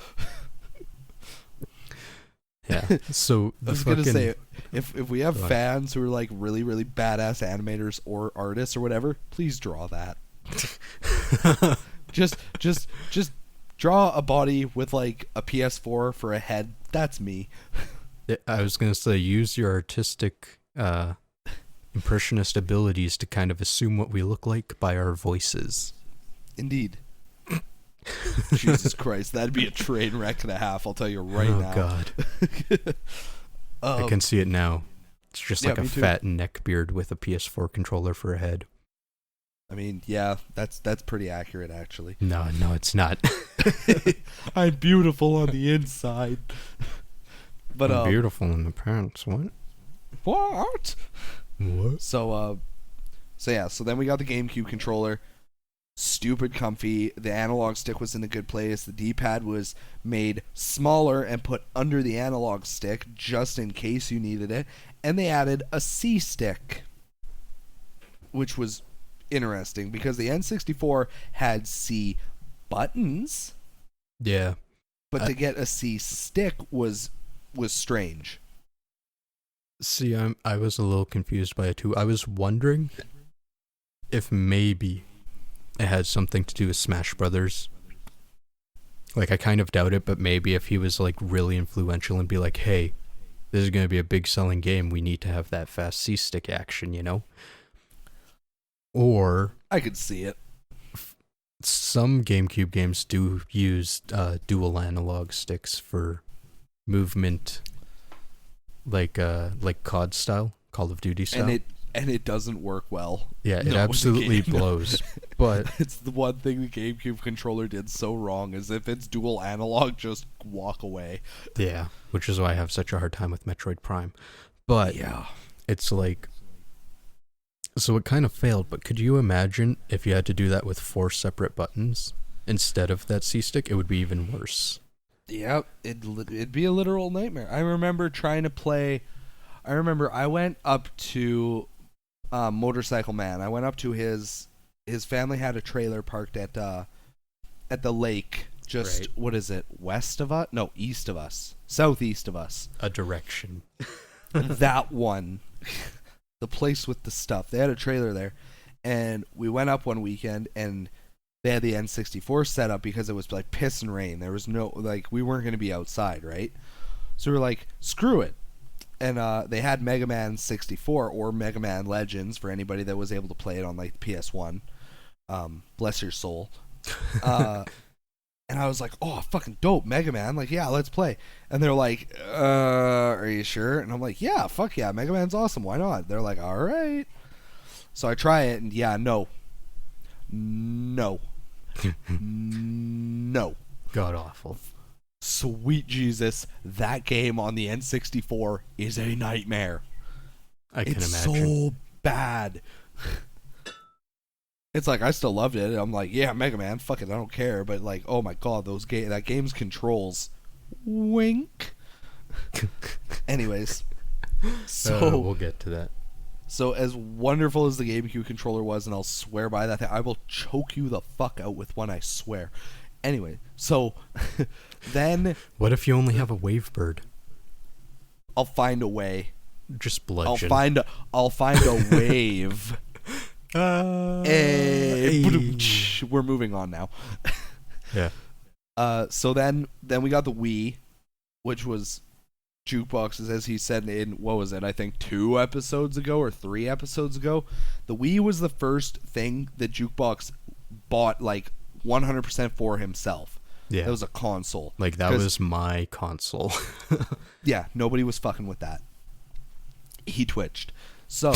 Yeah. So I was gonna say, if we have fans who are like really, really badass animators or artists or whatever, please draw that. just draw a body with like a PS4 for a head. That's me. I was gonna say, use your artistic impressionist abilities to kind of assume what we look like by our voices. Indeed. Jesus Christ, that'd be a train wreck and a half, I'll tell you right now. Oh, God. I can see it now. It's just like a fat neck beard with a PS4 controller for a head. I mean, yeah, that's pretty accurate, actually. No, it's not. I'm beautiful on the inside. But I'm beautiful in the pants. What? What? So then we got the GameCube controller. Stupid comfy. The analog stick was in a good place. The D-pad was made smaller and put under the analog stick just in case you needed it. And they added a C stick, which was interesting because the N64 had C buttons. Yeah. But to get a C stick was strange. See, I was a little confused by it too. I was wondering if maybe it had something to do with Smash Brothers. Like, I kind of doubt it, but maybe if he was like really influential and be like, hey, this is going to be a big selling game. We need to have that fast C-stick action, you know? Or I could see it. some GameCube games do use dual analog sticks for movement, like COD style, Call of Duty style. And it doesn't work well. Yeah, it absolutely blows. But it's the one thing the GameCube controller did so wrong, is if it's dual analog, just walk away. yeah, which is why I have such a hard time with Metroid Prime. But Yeah. it's like, so it kind of failed, but could you imagine if you had to do that with 4 separate buttons instead of that C-stick? It would be even worse. Yep, it'd be a literal nightmare. I remember trying to play. I went up to Motorcycle Man. I went up to his family had a trailer parked at the lake. Just Right. What is it? West of us? No, east of us. Southeast of us. A direction. That one. The place with the stuff. They had a trailer there, and we went up one weekend, and they had the N64 set up because it was like piss and rain. There was no, like, we weren't going to be outside, right? So we were like, screw it. And they had Mega Man 64 or Mega Man Legends for anybody that was able to play it on like PS1. Bless your soul. And I was like, oh, fucking dope, Mega Man. Like, yeah, let's play. And they're like, are you sure? And I'm like, yeah, fuck yeah, Mega Man's awesome. Why not? They're like, all right. So I try it, and yeah, no. No. God awful. Sweet Jesus, that game on the N64 is a nightmare. I can it's imagine. so bad. It's like, I still loved it. I'm like, yeah, Mega Man, fuck it, I don't care. But like, oh my god, that game's controls. Wink. Anyways, so we'll get to that. So as wonderful as the GameCube controller was, and I'll swear by that thing, I will choke you the fuck out with one, I swear. Anyway, so then What if you only have a wave bird? I'll find a way. Just bludgeon. I'll find a wave. Hey, we're moving on now. Yeah. So then we got the Wii, which was jukeboxes, as he said in, what was it, I think 2 episodes ago or 3 episodes ago. The Wii was the first thing that Jukebox bought like 100% for himself. Yeah. It was a console. Like, that was my console. Yeah, nobody was fucking with that. He twitched. So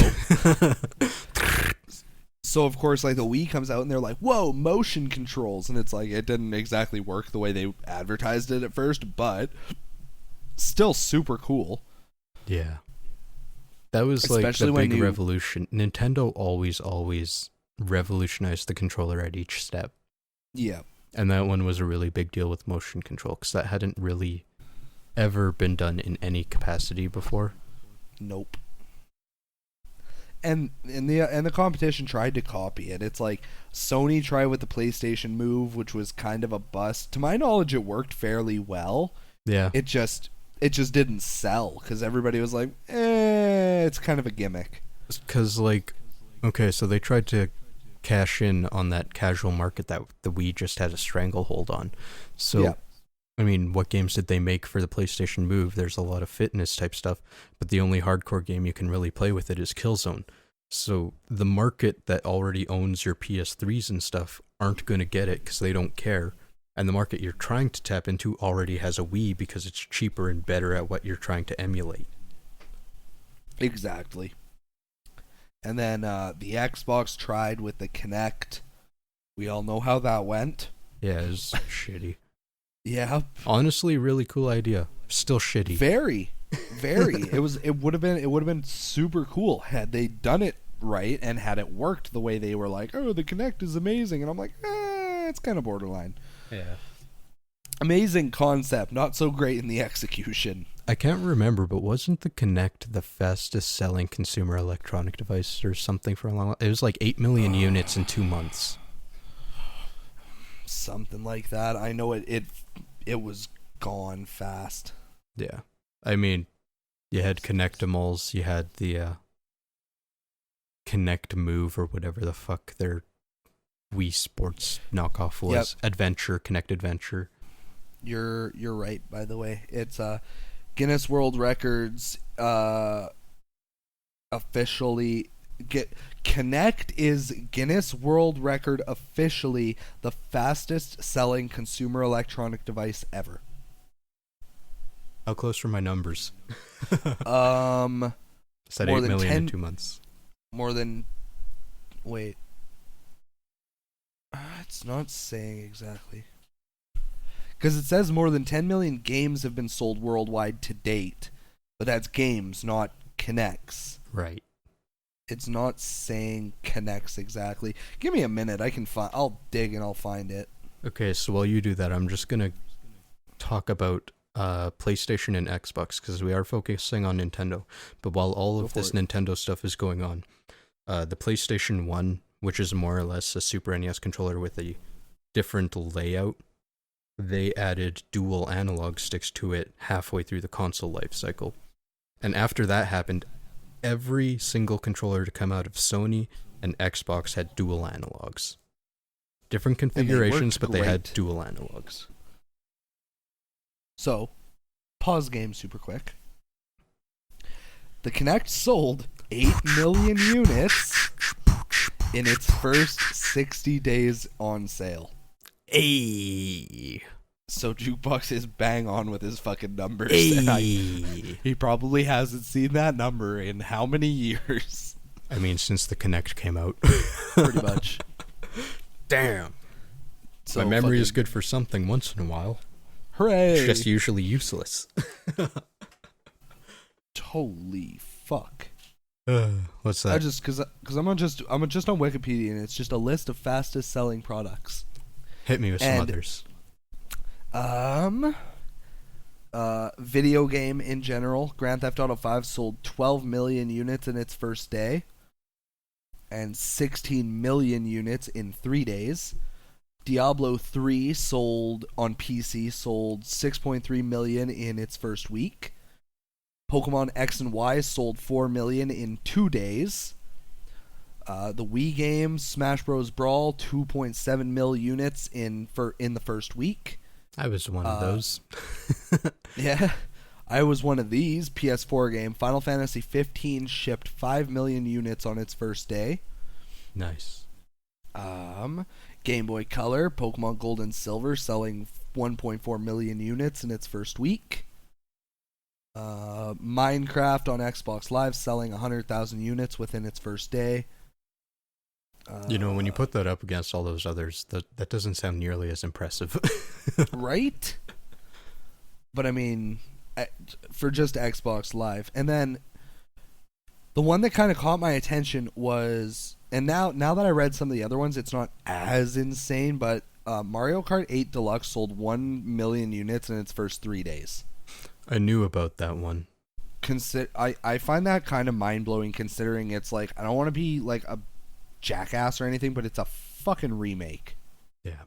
of course, like, the Wii comes out and they're like, whoa, motion controls. And it's like, it didn't exactly work the way they advertised it at first, but still super cool. Yeah. That was Especially like the when big you- revolution. Nintendo always revolutionized the controller at each step. Yeah. And that one was a really big deal with motion control, because that hadn't really ever been done in any capacity before. Nope. And the competition tried to copy it. It's like Sony tried with the PlayStation Move, which was kind of a bust. To my knowledge, it worked fairly well. Yeah. It just didn't sell because everybody was like, it's kind of a gimmick. Because, like, okay, so they tried to cash in on that casual market that the Wii just had a stranglehold on. So, Yeah. I mean, what games did they make for the PlayStation Move? There's a lot of fitness type stuff, but the only hardcore game you can really play with it is Killzone. So the market that already owns your PS3s and stuff aren't going to get it because they don't care. And the market you're trying to tap into already has a Wii because it's cheaper and better at what you're trying to emulate. Exactly. And then the Xbox tried with the Kinect. We all know how that went. Yeah, it's shitty. Yeah. Honestly, really cool idea. Still shitty. Very. It would have been super cool had they done it right and had it worked the way they were like, oh, the Kinect is amazing. And I'm like, it's kind of borderline. Yeah. Amazing concept, not so great in the execution. I can't remember, but wasn't the Kinect the fastest selling consumer electronic device or something for a long while? It was like 8 million units in 2 months. Something like that. I know it was gone fast. Yeah. I mean, you had Kinectimals, you had the Kinect Move or whatever the fuck their Wii Sports knockoff was. Yep. Adventure, Kinect Adventure. You're right, by the way. It's Guinness World Records officially Kinect is Guinness World Record officially the fastest selling consumer electronic device ever. How close were my numbers? More Said 8 than million 10 in 2 months. More than wait. It's not saying exactly. Because it says more than 10 million games have been sold worldwide to date. But that's games, not Kinects. Right. It's not saying Kinects exactly. Give me a minute. I'll dig and I'll find it. Okay, so while you do that, I'm just going to talk about PlayStation and Xbox, because we are focusing on Nintendo. But while all of this Nintendo stuff is going on, the PlayStation 1, which is more or less a Super NES controller with a different layout, they added dual analog sticks to it halfway through the console life cycle. And after that happened, every single controller to come out of Sony and Xbox had dual analogs. Different configurations, but they had dual analogs. So, pause game super quick. The Kinect sold 8 million units in its first 60 days on sale. Hey. So Jukebox is bang on with his fucking numbers. Hey. He probably hasn't seen that number in how many years? I mean, since the Kinect came out. Pretty much. Damn. So my memory is good for something once in a while. Hooray! It's just usually useless. Holy fuck. What's that? Because I'm just on Wikipedia, and it's just a list of fastest selling products. Hit me with some others. Video game in general. Grand Theft Auto 5 sold 12 million units in its first day, and 16 million units in 3 days. Diablo 3 on PC sold 6.3 million in its first week. Pokemon X and Y sold 4 million in 2 days. The Wii game Smash Bros. Brawl 2.7 mil units in the first week. I was one of those. Yeah, I was one of these. PS4 game Final Fantasy 15 shipped 5 million units on its first day. Nice. Game Boy Color Pokemon Gold and Silver selling 1.4 million units in its first week. Minecraft on Xbox Live selling 100,000 units within its first day. When you put that up against all those others, that doesn't sound nearly as impressive. Right? But I mean, for just Xbox Live. And then the one that kind of caught my attention was, and now that I read some of the other ones, it's not as insane, but Mario Kart 8 Deluxe sold 1 million units in its first 3 days. I knew about that one. I find that kind of mind-blowing, considering it's like, I don't want to be like a jackass or anything, but it's a fucking remake. Yeah.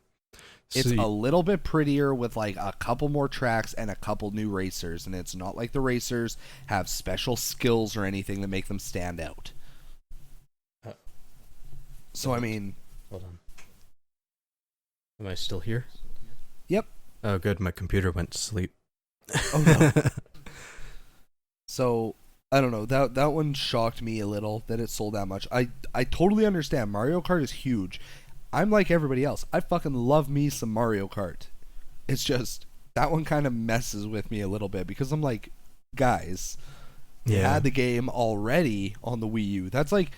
It's a little bit prettier with like a couple more tracks and a couple new racers, and it's not like the racers have special skills or anything that make them stand out. So I mean, hold on. Am I still here? Yep. Oh, good. My computer went to sleep. Oh no. So I don't know. That one shocked me a little that it sold that much. I totally understand. Mario Kart is huge. I'm like everybody else. I fucking love me some Mario Kart. It's just that one kind of messes with me a little bit because I'm like, guys, you had the game already on the Wii U. That's like,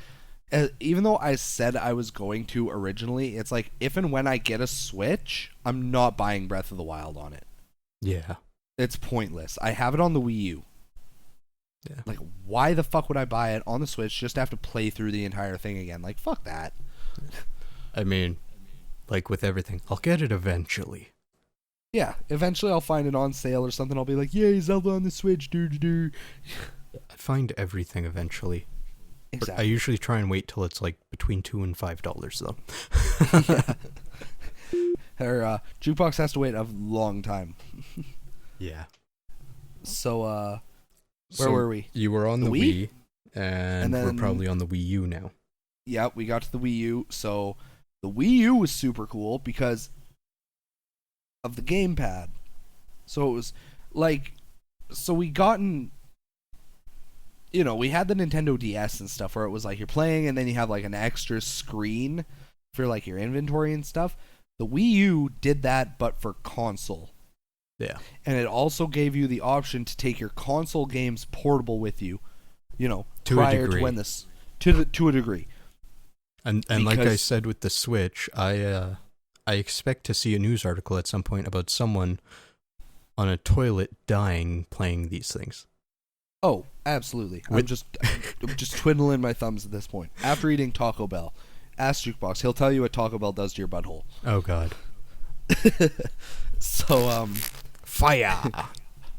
even though I said I was going to originally, it's like if and when I get a Switch, I'm not buying Breath of the Wild on it. Yeah. It's pointless. I have it on the Wii U. Yeah. Like, why the fuck would I buy it on the Switch just to have to play through the entire thing again? Like, fuck that. I mean, like with everything, I'll get it eventually. Yeah, eventually I'll find it on sale or something. I'll be like, yay, Zelda on the Switch, I find everything eventually. Exactly. But I usually try and wait till it's like between $2 and $5 though. Yeah. Her Jukebox has to wait a long time. Yeah. So, where were we? You were on the Wii, and then, we're probably on the Wii U now. Yeah, we got to the Wii U. So, the Wii U was super cool because of the gamepad. So, it was like, so we gotten, we had the Nintendo DS and stuff where it was like you're playing and then you have like an extra screen for like your inventory and stuff. The Wii U did that, but for console. Yeah. And it also gave you the option to take your console games portable with you, to prior a degree. to when this, to a degree. And like I said with the Switch, I expect to see a news article at some point about someone on a toilet dying playing these things. Oh, absolutely. I'm just twiddling my thumbs at this point. After eating Taco Bell, ask Jukebox. He'll tell you what Taco Bell does to your butthole. Oh, God. So, Fire!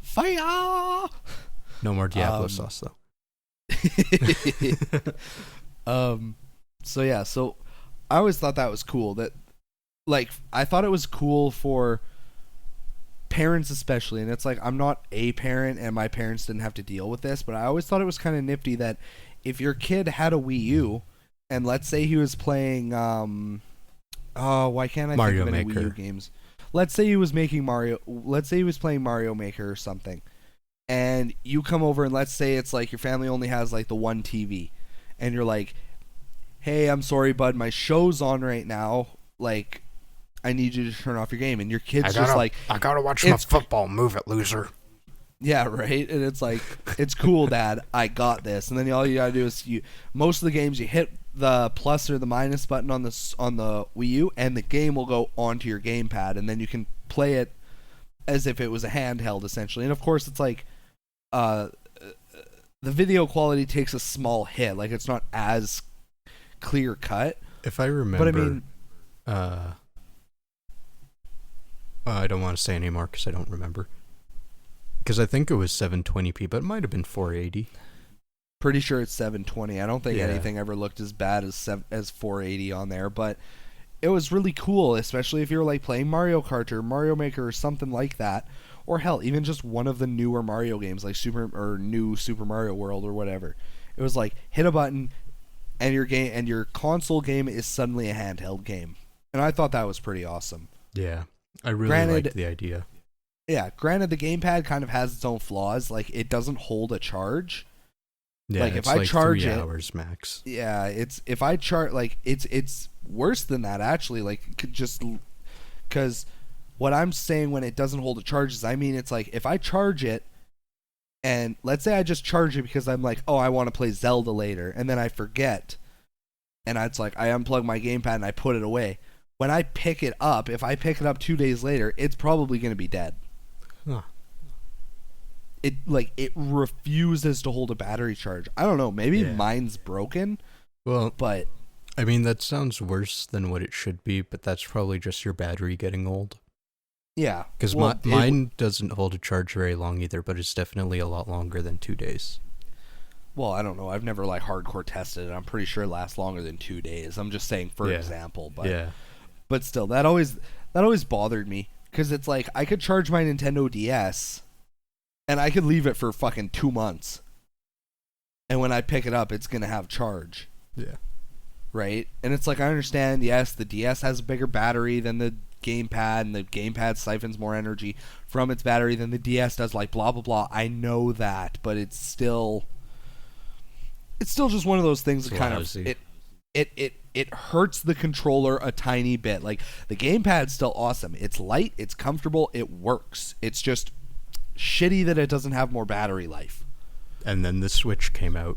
Fire! No more Diablo sauce, though. So I always thought that was cool. That, like, I thought it was cool for parents especially, and it's like, I'm not a parent and my parents didn't have to deal with this, but I always thought it was kind of nifty that if your kid had a Wii U and let's say he was playing why can't I Mario think of any Maker. Wii U games? Let's say he was playing Mario Maker or something, and you come over and let's say it's like your family only has like the one TV, and you're like, hey, I'm sorry bud, my show's on right now, like I need you to turn off your game. And your kid's just like, I gotta watch my football. Move it, loser. Yeah, right. And it's like, it's cool, Dad. I got this. And then all you gotta do is most of the games you hit the plus or the minus button on the Wii U, and the game will go onto your gamepad, and then you can play it as if it was a handheld essentially. And of course, it's like, the video quality takes a small hit. Like it's not as clear cut. If I remember, but I mean, I don't want to say anymore because I don't remember. Because I think it was 720p, but it might have been 480. Pretty sure it's 720. I don't think Yeah. anything ever looked as bad as 480 on there, but it was really cool, especially if you were like playing Mario Kart or Mario Maker or something like that, or hell, even just one of the newer Mario games like new Super Mario World or whatever. It was like hit a button, and your console game is suddenly a handheld game, and I thought that was pretty awesome. Yeah. I really liked the idea. Yeah, granted the gamepad kind of has its own flaws, like it doesn't hold a charge. Yeah, like it's if I charge 3 it, hours max. Yeah, if I charge, like it's worse than that actually. Like just because what I'm saying when it doesn't hold a charge is, I mean, it's like if I charge it, and let's say I just charge it because I'm like, oh, I want to play Zelda later, and then I forget, and it's like I unplug my gamepad and I put it away. When I pick it up, if I pick it up 2 days later, it's probably going to be dead. Huh. It refuses to hold a battery charge. I don't know, maybe mine's broken. Well, but I mean, that sounds worse than what it should be, but that's probably just your battery getting old. Yeah. Because mine doesn't hold a charge very long either, but it's definitely a lot longer than 2 days. Well, I don't know. I've never like hardcore tested it. I'm pretty sure it lasts longer than 2 days. I'm just saying for example, but yeah. But still, that always bothered me because it's like I could charge my Nintendo DS and I could leave it for fucking 2 months, and when I pick it up, it's gonna have charge. Yeah. Right? And it's like, I understand, yes, the DS has a bigger battery than the gamepad, and the gamepad siphons more energy from its battery than the DS does, like blah blah blah. I know that, but it's still just one of those things that kind of it hurts the controller a tiny bit. Like the gamepad's still awesome. It's light, it's comfortable, it works. It's just shitty that it doesn't have more battery life. And then the Switch came out.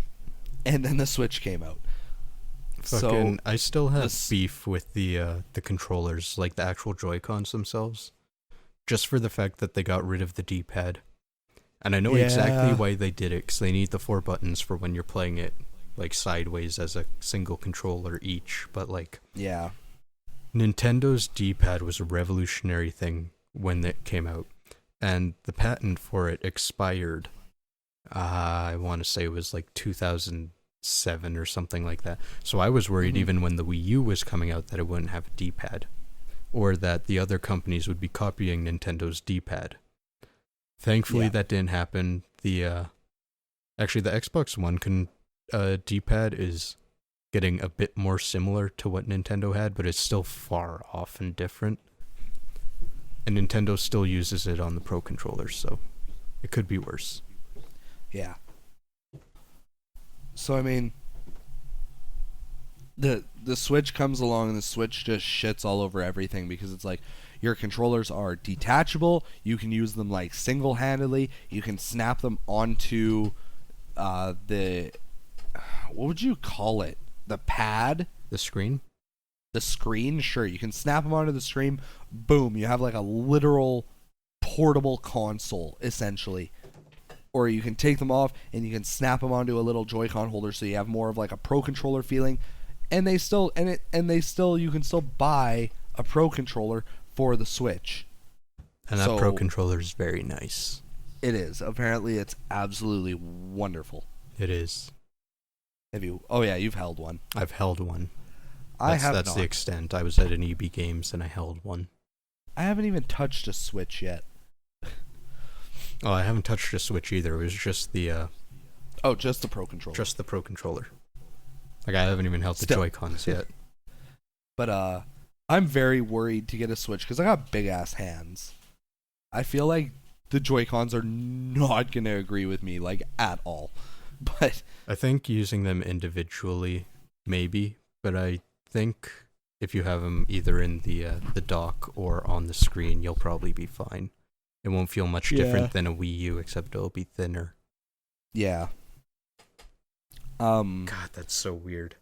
So I still have beef with the controllers, like the actual Joy-Cons themselves, just for the fact that they got rid of the D-pad. And I know exactly why they did it, because they need the 4 buttons for when you're playing it, like, sideways as a single controller each. But, like, Nintendo's D-pad was a revolutionary thing when it came out. And the patent for it expired, I want to say it was, like, 2007 or something like that. So I was worried even when the Wii U was coming out that it wouldn't have a D-pad, or that the other companies would be copying Nintendo's D-pad. Thankfully, that didn't happen. Actually, the Xbox One D-pad is getting a bit more similar to what Nintendo had, but it's still far off and different. And Nintendo still uses it on the Pro controllers, so It could be worse. Yeah. So I mean, the Switch comes along and the Switch just shits all over everything because it's like your controllers are detachable. You can use them like single-handedly. You can snap them onto the what would you call it? The pad? The screen? The screen? Sure. You can snap them onto the screen. Boom. You have like a literal portable console, essentially. Or you can take them off and you can snap them onto a little Joy-Con holder so you have more of like a Pro Controller feeling. And you can still buy a Pro Controller for the Switch. And that Pro Controller is very nice. It is. Apparently it's absolutely wonderful. It is. Have you? Oh yeah, you've held one. I've held one. That's not. The extent. I was at an EB Games and I held one. I haven't even touched a Switch yet. Oh, I haven't touched a Switch either. It was just the just the Pro Controller. Just the Pro Controller. Like I haven't even held the Joy-Cons yet. But I'm very worried to get a Switch because I got big ass hands. I feel like the Joy-Cons are not gonna agree with me like at all. But I think using them individually, maybe. But I think if you have them either in the dock or on the screen, you'll probably be fine. It won't feel much different than a Wii U, except it'll be thinner. Yeah. God, that's so weird.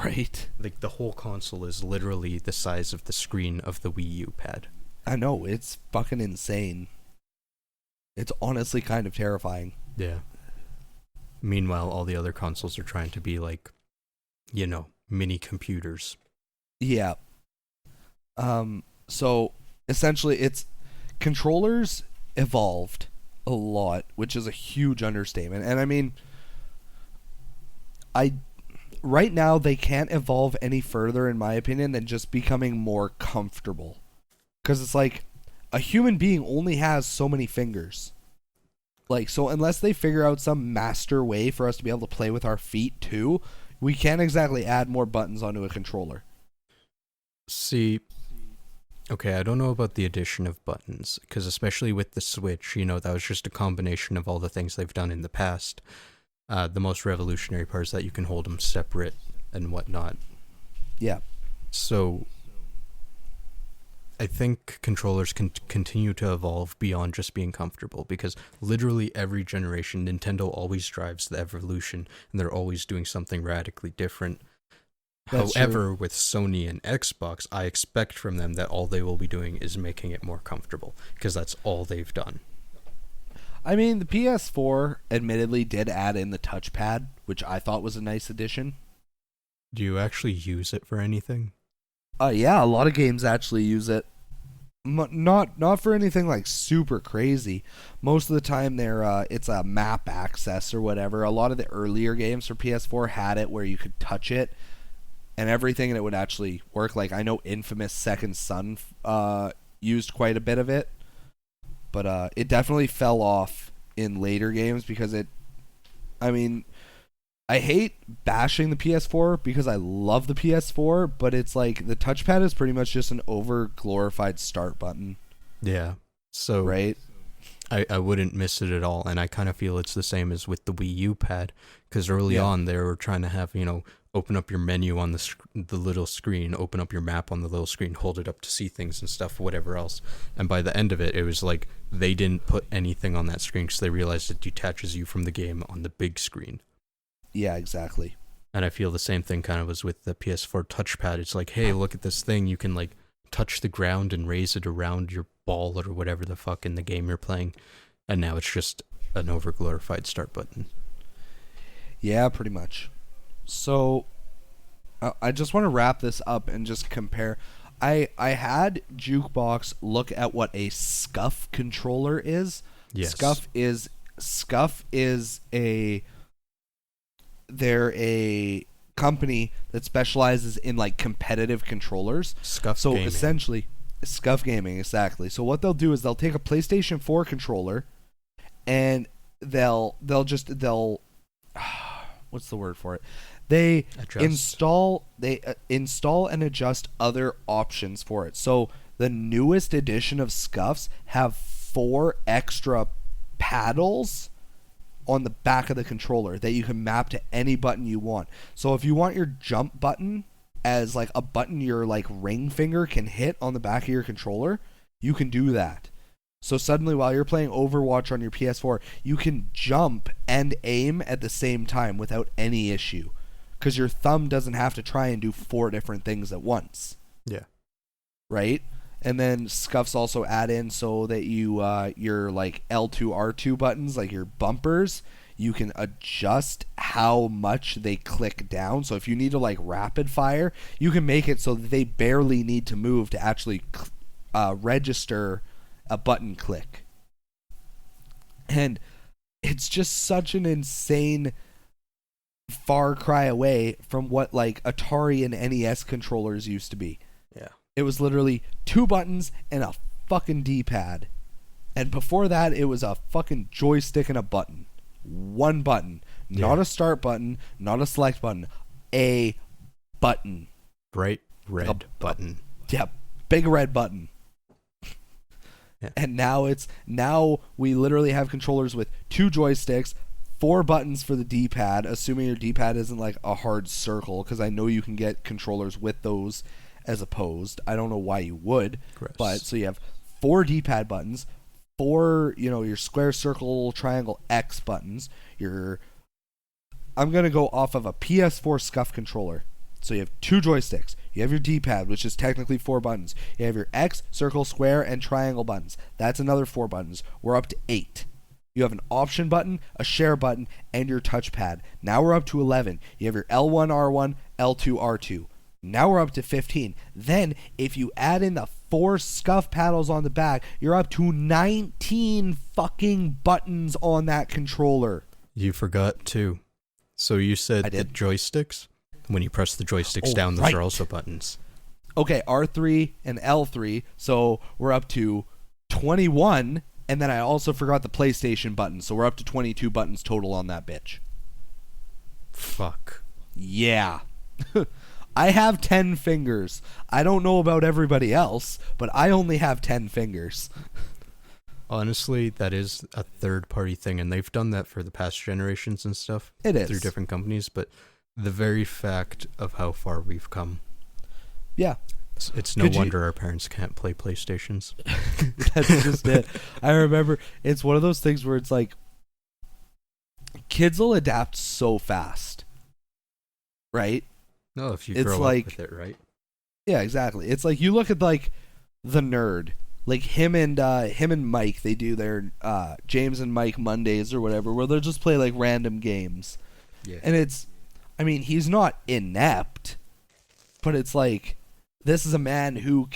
Right? Like the whole console is literally the size of the screen of the Wii U pad. I know, it's fucking insane. It's honestly kind of terrifying. Yeah. Meanwhile, all the other consoles are trying to be like, mini computers. Yeah. So essentially it's controllers evolved a lot, which is a huge understatement. And I mean, right now they can't evolve any further in my opinion than just becoming more comfortable. Cuz it's like a human being only has so many fingers. Like, so unless they figure out some master way for us to be able to play with our feet too, we can't exactly add more buttons onto a controller. See, okay, I don't know about the addition of buttons, because especially with the Switch, that was just a combination of all the things they've done in the past. The most revolutionary part is that you can hold them separate and whatnot. Yeah. So I think controllers can continue to evolve beyond just being comfortable, because literally every generation, Nintendo always drives the evolution, and they're always doing something radically different. However, with Sony and Xbox, I expect from them that all they will be doing is making it more comfortable, because that's all they've done. I mean, the PS4 admittedly did add in the touchpad, which I thought was a nice addition. Do you actually use it for anything? Yeah, a lot of games actually use it. Not for anything like super crazy. Most of the time, it's a map access or whatever. A lot of the earlier games for PS4 had it where you could touch it and everything, and it would actually work. Like I know Infamous Second Son used quite a bit of it, but it definitely fell off in later games because I hate bashing the PS4 because I love the PS4, but it's like the touchpad is pretty much just an over-glorified start button. Yeah. So right? I wouldn't miss it at all, and I kind of feel it's the same as with the Wii U pad, because early on they were trying to have, open up your menu on the little screen, open up your map on the little screen, hold it up to see things and stuff, whatever else. And by the end of it, it was like they didn't put anything on that screen because they realized it detaches you from the game on the big screen. Yeah, exactly. And I feel the same thing kind of was with the PS4 touchpad. It's like, hey, look at this thing. You can like touch the ground and raise it around your ball or whatever the fuck in the game you're playing. And now it's just an over-glorified start button. Yeah, pretty much. So I just want to wrap this up and just compare. I had Jukebox look at what a SCUF controller is. Yes. SCUF is they're a company that specializes in like competitive controllers. SCUF Gaming. Essentially, SCUF Gaming, exactly. So what they'll do is they'll take a PlayStation 4 controller and they'll what's the word for it? They install and adjust other options for it. So the newest edition of SCUFs have 4 extra paddles on the back of the controller that you can map to any button you want. So if you want your jump button as like a button your like ring finger can hit on the back of your controller, you can do that. So suddenly while you're playing Overwatch on your PS4, you can jump and aim at the same time without any issue, because your thumb doesn't have to try and do 4 different things at once. Yeah. Right? And then Scuffs also add in so that you your like L2 R2 buttons, like your bumpers, you can adjust how much they click down. So if you need to like rapid fire, you can make it so that they barely need to move to actually register a button click. And it's just such an insane far cry away from what like Atari and NES controllers used to be. Yeah. It was literally 2 buttons and a fucking D-pad. And before that, it was a fucking joystick and a button. 1 button. Yeah. Not a start button, not a select button. A button. Bright red button. Yeah, big red button. Yeah. And now we literally have controllers with 2 joysticks, 4 buttons for the D-pad, assuming your D-pad isn't like a hard circle, because I know you can get controllers with those as opposed. I don't know why you would. Gross. But so you have 4 D-pad buttons, 4, your square, circle, triangle, X buttons. I'm going to go off of a PS4 Scuff controller. So you have 2 joysticks. You have your D-pad, which is technically 4 buttons. You have your X, circle, square, and triangle buttons. That's another 4 buttons. We're up to 8. You have an option button, a share button, and your touchpad. Now we're up to 11. You have your L1, R1, L2, R2. Now we're up to 15. Then, if you add in the 4 Scuff paddles on the back, you're up to 19 fucking buttons on that controller. You forgot too. So you said the joysticks? When you press the joysticks down, those are also buttons. Okay, R3 and L3. So we're up to 21. And then I also forgot the PlayStation button. So we're up to 22 buttons total on that bitch. Fuck. Yeah. I have 10 fingers. I don't know about everybody else, but I only have 10 fingers. Honestly, that is a third-party thing, and they've done that for the past generations and stuff. It is. Through different companies, but the very fact of how far we've come. Yeah. It's no wonder our parents can't play PlayStations. That's just it. I remember, it's one of those things where it's like, kids will adapt so fast. Right? No, if you it's grow like, up with it, right? Yeah, exactly. It's like you look at like the Nerd, like him and Mike. They do their James and Mike Mondays or whatever, where they'll just play like random games. Yeah. And he's not inept, but it's like this is a man who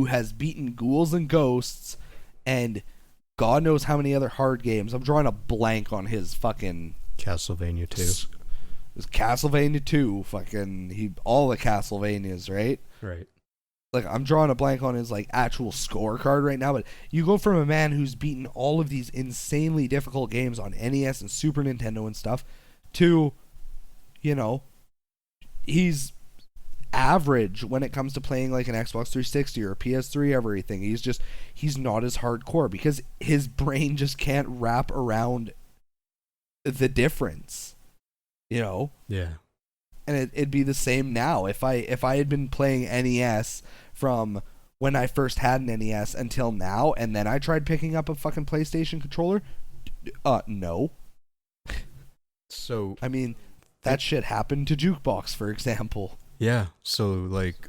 has beaten ghouls and ghosts, and God knows how many other hard games. I'm drawing a blank on his fucking Castlevania 2. It was Castlevania 2, all the Castlevanias, right? Right. Like, I'm drawing a blank on his, like, actual scorecard right now, but you go from a man who's beaten all of these insanely difficult games on NES and Super Nintendo and stuff to, he's average when it comes to playing, like, an Xbox 360 or a PS3 everything. He's not as hardcore because his brain just can't wrap around the difference. Yeah. And it'd be the same now if I had been playing NES from when I first had an NES until now, and then I tried picking up a fucking PlayStation controller. No. So I mean, that shit happened to Jukebox, for example. Yeah. So like,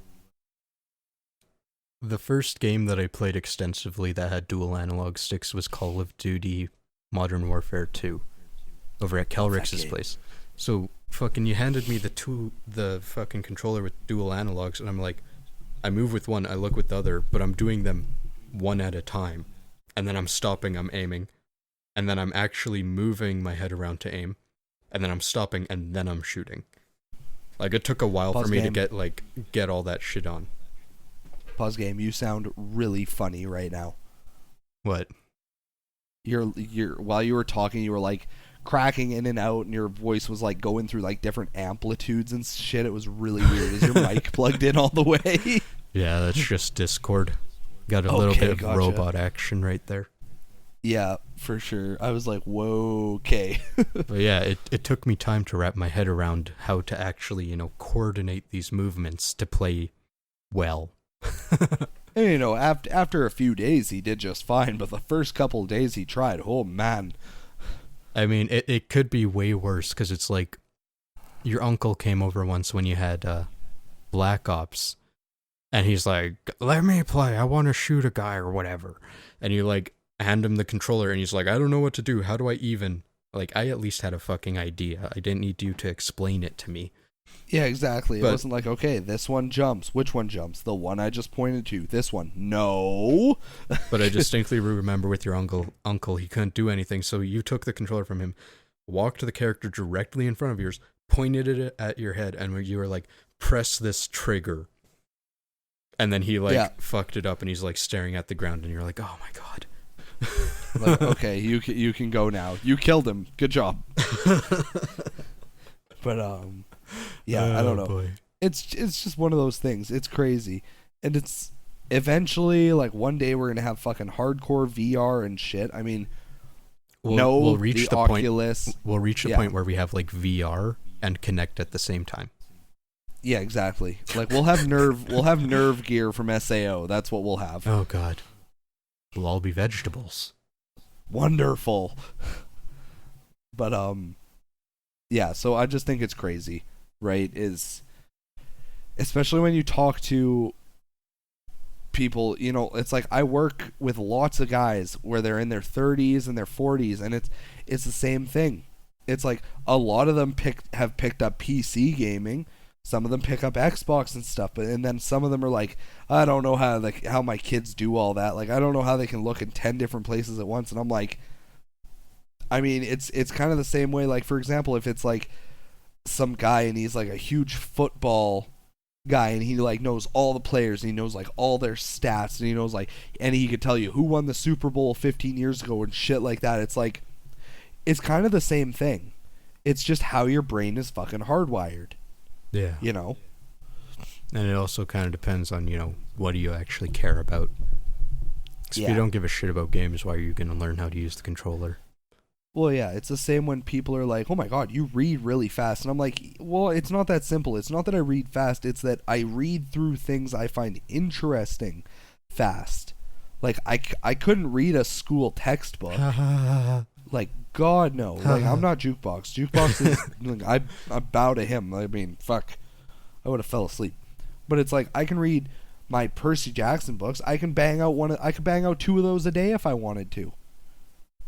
the first game that I played extensively that had dual analog sticks was Call of Duty Modern Warfare 2 over at KelryxsKing's place. So fucking you handed me the fucking controller with dual analogs, and I'm like, I move with one, I look with the other, but I'm doing them one at a time. And then I'm stopping, I'm aiming. And then I'm actually moving my head around to aim. And then I'm stopping, and then I'm shooting. Like, it took a while for me to get all that shit on. Pause game, you sound really funny right now. What? While you were talking, you were like cracking in and out, and your voice was like going through like different amplitudes and shit. It was really weird. Is your mic plugged in all the way? Yeah, that's just Discord. Got a little bit of robot action right there. Yeah, For sure. I was like, whoa, okay. But yeah, it took me time to wrap my head around how to actually, coordinate these movements to play well. And, after a few days, he did just fine, but the first couple of days he tried, oh, man. I mean, it could be way worse, because it's like, your uncle came over once when you had Black Ops, and he's like, let me play, I want to shoot a guy or whatever. And you, like, hand him the controller, and he's like, I don't know what to do, how do I even... Like, I at least had a fucking idea. I didn't need you to explain it to me. Yeah, exactly. It wasn't like, okay, this one jumps. Which one jumps? The one I just pointed to. This one. No. But I distinctly remember with your uncle, he couldn't do anything, so you took the controller from him, walked to the character directly in front of yours, pointed it at your head, and you were like, press this trigger. And then he, fucked it up, and he's, like, staring at the ground, and you're like, oh my god. Like, okay, you can go now. You killed him. Good job. But, yeah, I don't know. Boy. It's just one of those things. It's crazy. And it's eventually, like, one day we're going to have fucking hardcore VR and shit. I mean, we'll reach the Oculus. Point, we'll reach the point where we have, like, VR and Kinect at the same time. Yeah, exactly. Like, we'll have nerve gear from SAO. That's what we'll have. Oh, God. We'll all be vegetables. Wonderful. But, yeah, so I just think it's crazy, right? Especially when you talk to people, it's like I work with lots of guys where they're in their 30s and their 40s, and it's the same thing. It's like a lot of them have picked up PC gaming. Some of them pick up Xbox and stuff, and then some of them are like, I don't know how my kids do all that. Like, I don't know how they can look in 10 different places at once. And I'm like, I mean, it's kind of the same way. Like, for example, if it's like some guy and he's like a huge football guy and he like knows all the players and he knows like all their stats and he knows like, and he could tell you who won the Super Bowl 15 years ago and shit like that. It's like, it's kind of the same thing. It's just how your brain is fucking hardwired. Yeah. And it also kind of depends on, what do you actually care about? Because if you don't give a shit about games, why are you going to learn how to use the controller? Well, yeah, it's the same when people are like, oh my god, you read really fast. And I'm like, well, it's not that simple. It's not that I read fast. It's that I read through things I find interesting fast. Like, I couldn't read a school textbook. Like, God, no. Like, I'm not Jukebox. Jukebox is, like, I bow to him. I mean, fuck. I would have fell asleep. But it's like, I can read my Percy Jackson books. I can bang out 2 of those a day if I wanted to.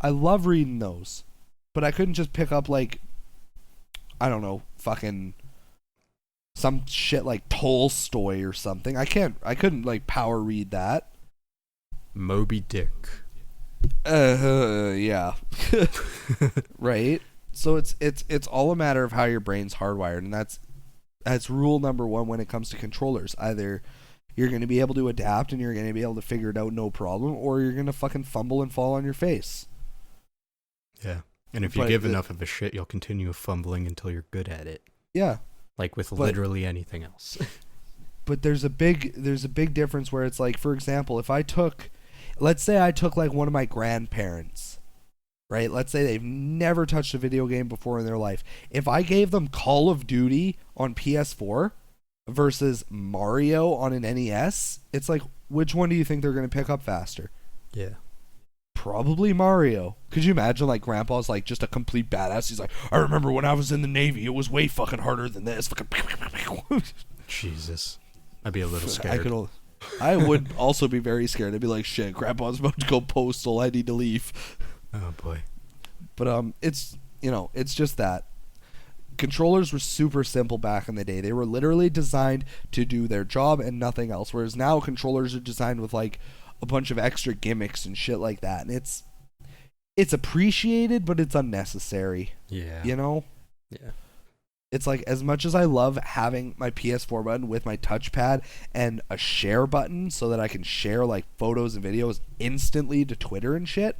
I love reading those. But I couldn't just pick up, like, I don't know, fucking some shit like Tolstoy or something. I couldn't, like, power read that. Moby Dick. Yeah. Right? So it's all a matter of how your brain's hardwired, and that's rule number 1 when it comes to controllers. Either you're going to be able to adapt and you're going to be able to figure it out no problem, or you're going to fucking fumble and fall on your face. Yeah. And if you give enough of a shit, you'll continue fumbling until you're good at it. Yeah. Like with literally anything else. But there's a big difference where it's like, for example, let's say I took like one of my grandparents, right? Let's say they've never touched a video game before in their life. If I gave them Call of Duty on PS4 versus Mario on an NES, it's like, which one do you think they're going to pick up faster? Yeah. Probably Mario. Could you imagine, like, Grandpa's like just a complete badass? He's like, I remember when I was in the Navy, it was way fucking harder than this. Jesus. I'd be a little scared. I would also be very scared. I'd be like, shit, Grandpa's about to go postal. I need to leave. Oh, boy. But, it's just that. Controllers were super simple back in the day. They were literally designed to do their job and nothing else. Whereas now controllers are designed with, like, a bunch of extra gimmicks and shit like that. And it's appreciated, but it's unnecessary. Yeah. Yeah. It's like, as much as I love having my PS4 button with my touchpad and a share button so that I can share, like, photos and videos instantly to Twitter and shit,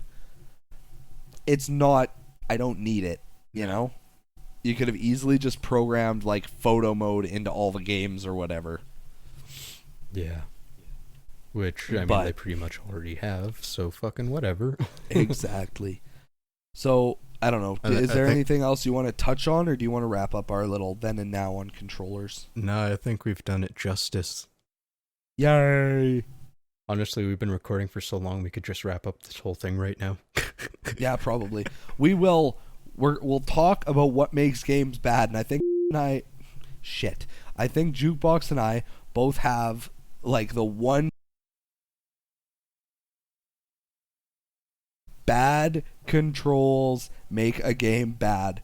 it's not, I don't need it, You could have easily just programmed, like, photo mode into all the games or whatever. Yeah. Which, I mean, But- they pretty much already have, so fucking whatever. Exactly. So, I don't know. I Is there think- anything else you want to touch on, or do you want to wrap up our little then and now on controllers? No, I think we've done it justice. Yay! Honestly, we've been recording for so long, we could just wrap up this whole thing right now. Yeah, probably. We'll talk about what makes games bad, and I think I think Jukebox and I both have like the one bad controls make a game bad.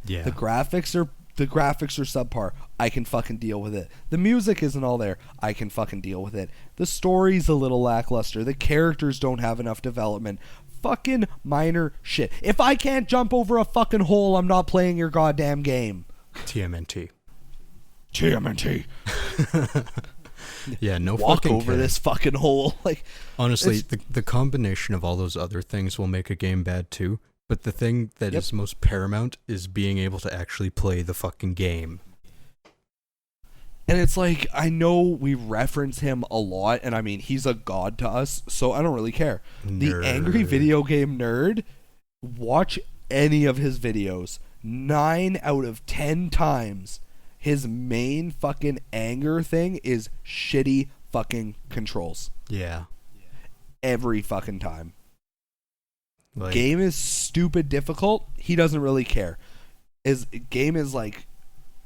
Yeah. The graphics are subpar. I can fucking deal with it. The music isn't all there. I can fucking deal with it. The story's a little lackluster. The characters don't have enough development. Fucking minor shit. If I can't jump over a fucking hole, I'm not playing your goddamn game. TMNT. TMNT. Yeah, no Walk fucking over kidding. this fucking hole. Like, Honestly, it's- the combination of all those other things will make a game bad too. But the thing that is most paramount is being able to actually play the fucking game. and it's like, I know we reference him a lot, and I mean, he's a god to us, so I don't really care. The Angry Nerd. Video Game Nerd, watch any of his videos. 9 out of 10 times, his main fucking anger thing is shitty fucking controls. Yeah. Every fucking time. Like, Game is stupid difficult, he doesn't really care. His game is like,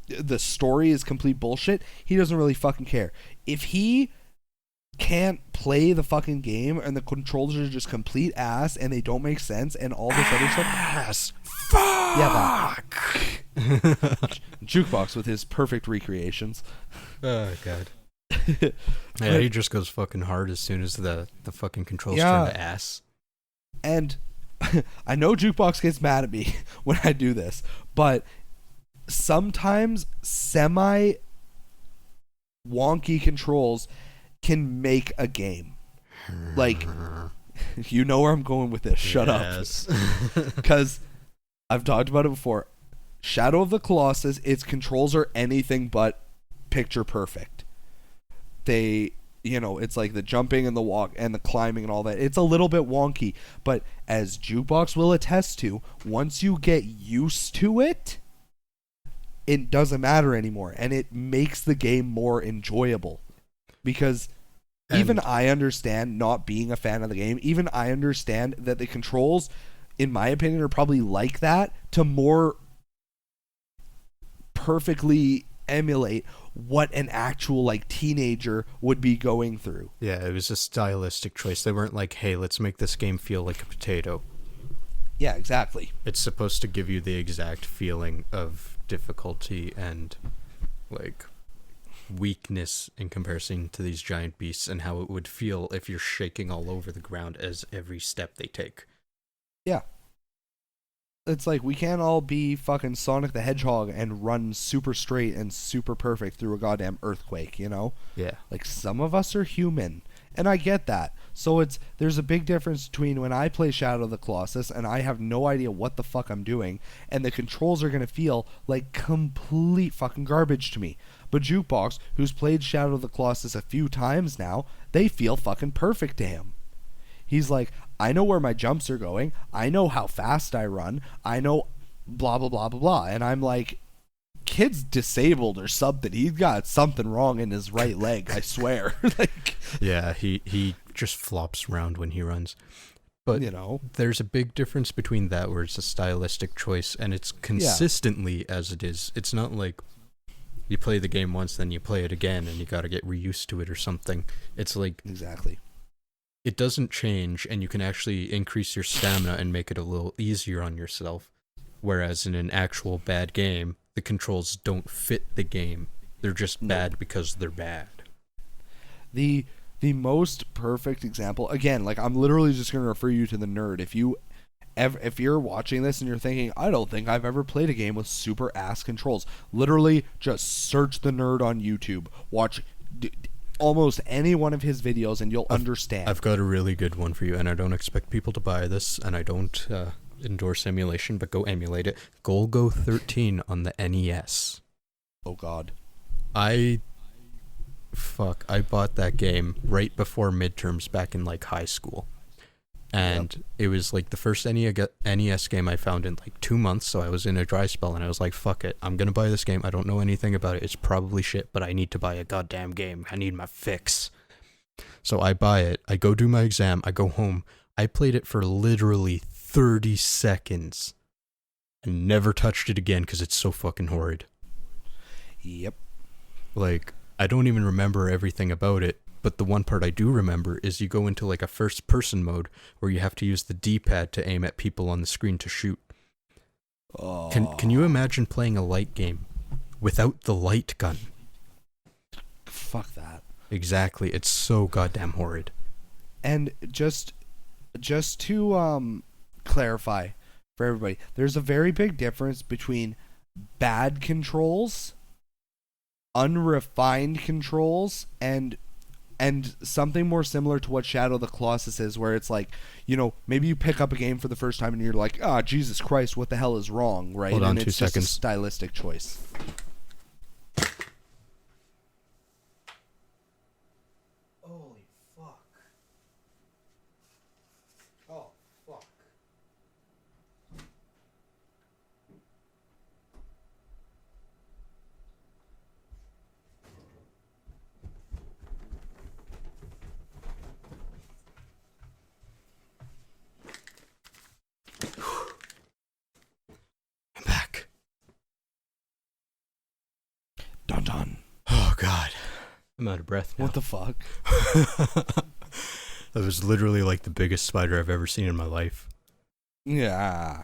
the story is complete bullshit, he doesn't really fucking care. If he can't play the fucking game and the controllers are just complete ass and they don't make sense and all this other stuff, ass. Fuck. Yeah, Jukebox with his perfect recreations. Oh god. Yeah, he just goes fucking hard as soon as the fucking controls Yeah. turn to ass. And I know Jukebox gets mad at me when I do this, but sometimes semi wonky controls can make a game. Like, you know where I'm going with this. Shut up. Because I've talked about it before. Shadow of the Colossus, its controls are anything but picture perfect. It's like the jumping and the walk and the climbing and all that. It's a little bit wonky, but as Jukebox will attest to, once you get used to it, it doesn't matter anymore, and it makes the game more enjoyable. Because even I understand not being a fan of the game, even I understand that the controls, in my opinion, are probably like that to more perfectly emulate what an actual like teenager would be going through. Yeah, it was a stylistic choice. They weren't like, hey, let's make this game feel like a potato. Yeah, exactly. It's supposed to give you the exact feeling of difficulty and like weakness in comparison to these giant beasts and how it would feel if you're shaking all over the ground as every step they take. Yeah. It's like, we can't all be fucking Sonic the Hedgehog and run super straight and super perfect through a goddamn earthquake, you know? Yeah. Like, some of us are human, and I get that. So there's a big difference between when I play Shadow of the Colossus and I have no idea what the fuck I'm doing, and the controls are gonna feel like complete fucking garbage to me. But Jukebox, who's played Shadow of the Colossus a few times now, they feel fucking perfect to him. He's like, I know where my jumps are going. I know how fast I run. I know blah, blah, blah, blah, blah. And I'm like, kid's disabled or something. He's got something wrong in his right leg, I swear. Like, Yeah, he just flops around when he runs. But you know, there's a big difference between that where it's a stylistic choice and it's consistently as it is. It's not like you play the game once, then you play it again and you gotta get reused to it or something. It's like exactly. it doesn't change and you can actually increase your stamina and make it a little easier on yourself. Whereas in an actual bad game, the controls don't fit the game. They're just bad because they're bad. The most perfect example, again, like, I'm literally just going to refer you to the nerd. If you're watching this and you're thinking, I don't think I've ever played a game with super ass controls, literally just search the nerd on YouTube. Watch almost any one of his videos and you'll understand. I've got a really good one for you, and I don't expect people to buy this, and I don't endorse emulation, but go emulate it. Golgo 13 on the NES. Oh, God. I fuck, I bought that game right before midterms back in like high school. And it was like the first NES game I found in like 2 months, so I was in a dry spell and I was like, fuck it, I'm gonna buy this game. I don't know anything about it. It's probably shit, but I need to buy a goddamn game. I need my fix. So I buy it, I go do my exam, I go home. I played it for literally 30 seconds and never touched it again because it's so fucking horrid. Yep. Like, I don't even remember everything about it. But the one part I do remember is you go into like a first person mode where you have to use the D-pad to aim at people on the screen to shoot. Oh. Can you imagine playing a light game without the light gun? Fuck that. Exactly. It's so goddamn horrid. And just to clarify for everybody, there's a very big difference between bad controls, unrefined controls, and something more similar to what Shadow of the Colossus is, where it's like, you know, maybe you pick up a game for the first time and you're like, Jesus Christ, what the hell is wrong, right? Hold on, and 2 it's seconds. just a stylistic choice. Holy fuck. Oh, fuck. I'm back. Dun dun. Oh god. I'm out of breath now. What the fuck? That was literally like the biggest spider I've ever seen in my life. Yeah.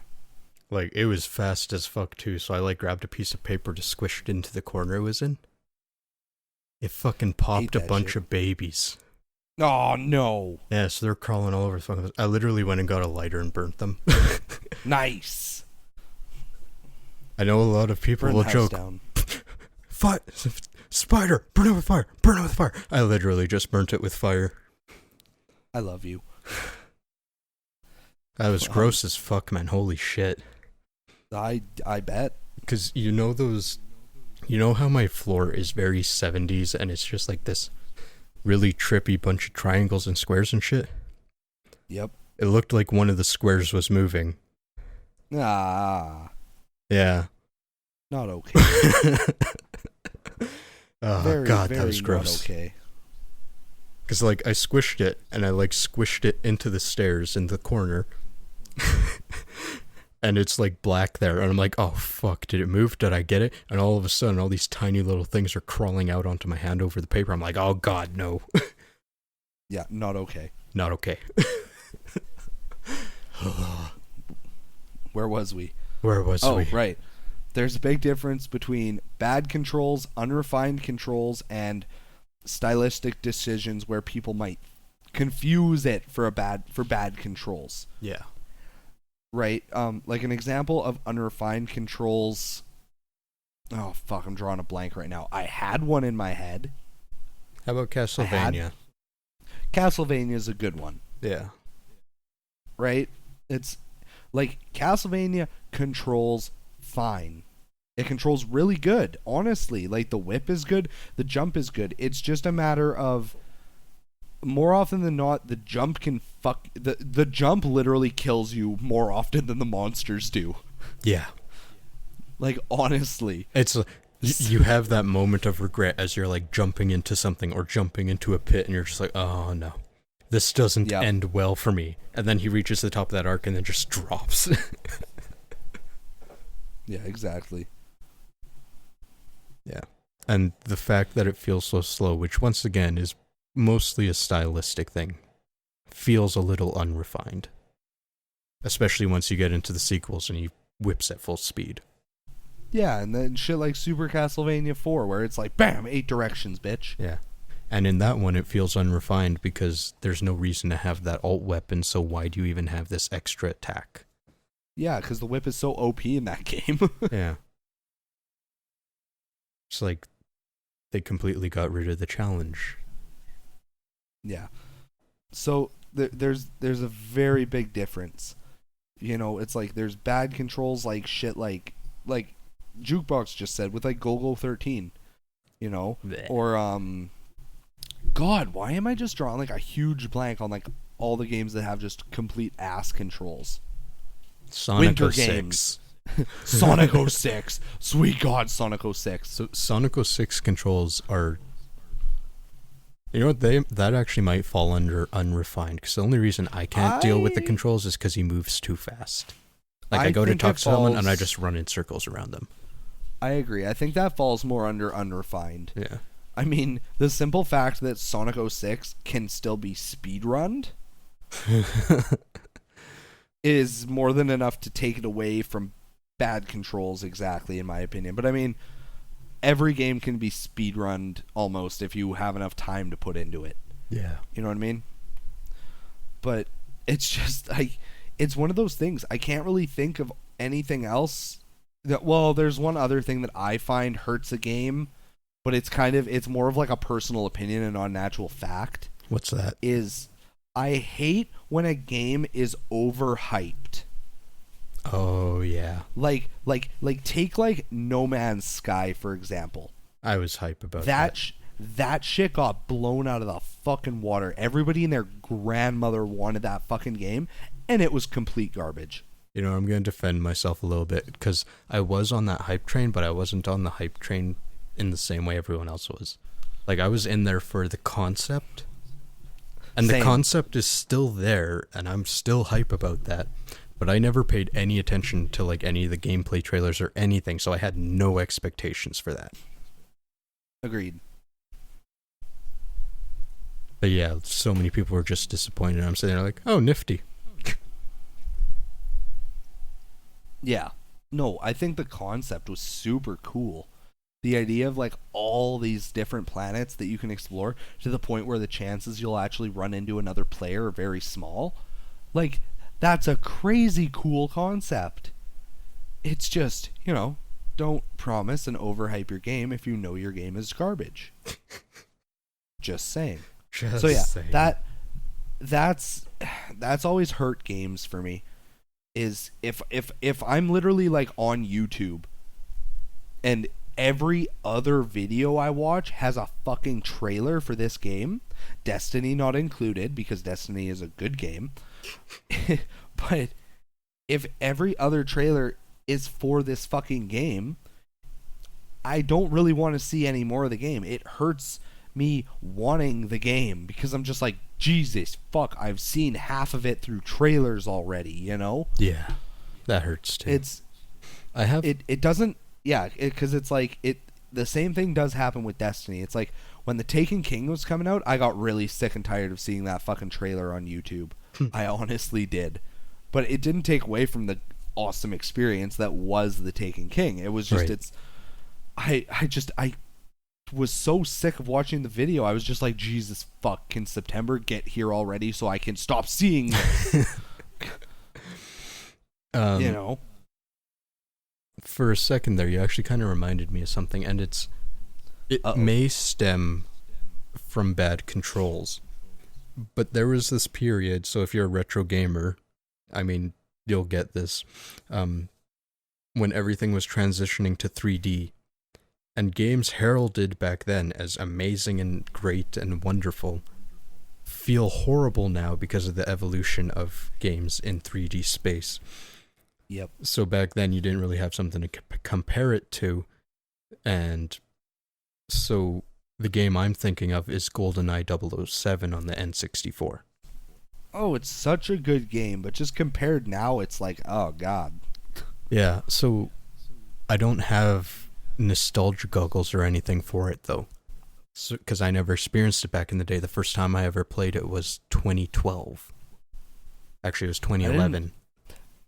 Like, it was fast as fuck too, so I like grabbed a piece of paper to squish it into the corner it was in. It fucking popped a bunch shit. of babies. Oh, no. Yeah, so they're crawling all over the fucking... I literally went and got a lighter and burnt them. Nice. I know a lot of people Burn will the house joke, down. spider, burn it with fire, burn it with fire. I literally just burnt it with fire. I love you. That was gross as fuck, man. Holy shit. I bet. Because you know those... You know how my floor is very 70s and it's just like this really trippy bunch of triangles and squares and shit? Yep. It looked like one of the squares was moving. Ah. Yeah. Not okay. Oh, Very, God, very that was gross. not okay. Because, like, I squished it, and I, like, squished it into the stairs in the corner. And it's, like, black there. And I'm like, oh, fuck, did it move? Did I get it? And all of a sudden, all these tiny little things are crawling out onto my hand over the paper. I'm like, oh, God, no. Yeah, not okay. Not okay. Where was we? Where was we? Oh, right. There's a big difference between bad controls, unrefined controls, and stylistic decisions where people might confuse it for bad controls. Yeah. Right? Like an example of unrefined controls. Oh fuck, I'm drawing a blank right now. I had one in my head. How about Castlevania? Castlevania is a good one. Yeah. Right? It's like Castlevania controls fine. It controls really good, honestly. Like the whip is good, the jump is good. It's just a matter of more often than not the jump can the jump literally kills you more often than the monsters do. Yeah. Like honestly. It's you have that moment of regret as you're like jumping into something or jumping into a pit and you're just like, oh no. This doesn't end well for me. And then he reaches the top of that arc and then just drops. Yeah, exactly. Yeah. And the fact that it feels so slow, which once again is mostly a stylistic thing, feels a little unrefined. Especially once you get into the sequels and he whips at full speed. Yeah, and then shit like Super Castlevania 4, where it's like, bam, 8 directions, bitch. Yeah. And in that one, it feels unrefined because there's no reason to have that alt weapon, so why do you even have this extra attack? Yeah, because the whip is so OP in that game. Yeah. It's like they completely got rid of the challenge. Yeah. So there's a very big difference. You know, it's like there's bad controls like shit like Jukebox just said with like Go-Go 13, you know, Blech. or God, why am I just drawing like a huge blank on like all the games that have just complete ass controls? Sonic Winter 06. games. Sonic 06. Sweet God, Sonic 06. So Sonic 06 controls are... You know what? That actually might fall under unrefined, because the only reason I can't deal with the controls is because he moves too fast. Like, I go to talk to someone and I just run in circles around them. I agree. I think that falls more under unrefined. Yeah. I mean, the simple fact that Sonic 06 can still be speedrunned is more than enough to take it away from bad controls, exactly, in my opinion. But I mean, every game can be speedrunned almost if you have enough time to put into it. Yeah. You know what I mean? But it's just, it's one of those things. I can't really think of anything else. Well, there's one other thing that I find hurts a game, but it's more of like a personal opinion and not an actual fact. What's that? Is I hate when a game is overhyped. Oh, yeah. Like take like No Man's Sky, for example. I was hype about that. That shit got blown out of the fucking water. Everybody and their grandmother wanted that fucking game, and it was complete garbage. You know, I'm going to defend myself a little bit, because I was on that hype train, but I wasn't on the hype train in the same way everyone else was. Like, I was in there for the concept, and Same. The concept is still there, and I'm still hype about that. But I never paid any attention to like any of the gameplay trailers or anything, so I had no expectations for that. Agreed. But yeah, so many people were just disappointed. I'm sitting there like, oh, nifty. Yeah. No, I think the concept was super cool. The idea of like all these different planets that you can explore to the point where the chances you'll actually run into another player are very small. Like, that's a crazy cool concept. It's just, you know, don't promise and overhype your game if you know your game is garbage. Just saying. Just so yeah, saying. that's always hurt games for me. Is if I'm literally like on YouTube and every other video I watch has a fucking trailer for this game, Destiny not included, because Destiny is a good game. But if every other trailer is for this fucking game, I don't really want to see any more of the game. It hurts me wanting the game because I'm just like, Jesus fuck, I've seen half of it through trailers already, you know? Yeah, that hurts too. It doesn't, yeah, because it's like, the same thing does happen with Destiny. It's like, when The Taken King was coming out, I got really sick and tired of seeing that fucking trailer on YouTube. I honestly did. But it didn't take away from the awesome experience that was The Taken King. It was just, right. I was so sick of watching the video. I was just like, Jesus fuck, can September get here already so I can stop seeing this? You know? For a second there, you actually kind of reminded me of something, and it may stem from bad controls. But there was this period, so if you're a retro gamer, I mean, you'll get this, when everything was transitioning to 3D, and games heralded back then as amazing and great and wonderful feel horrible now because of the evolution of games in 3D space. Yep. So back then you didn't really have something to compare it to, and so the game I'm thinking of is GoldenEye 007 on the N64. Oh, it's such a good game, but just compared now, it's like, oh god. Yeah, so I don't have nostalgia goggles or anything for it though, because I never experienced it back in the day. The first time I ever played it was 2012. Actually, it was 2011.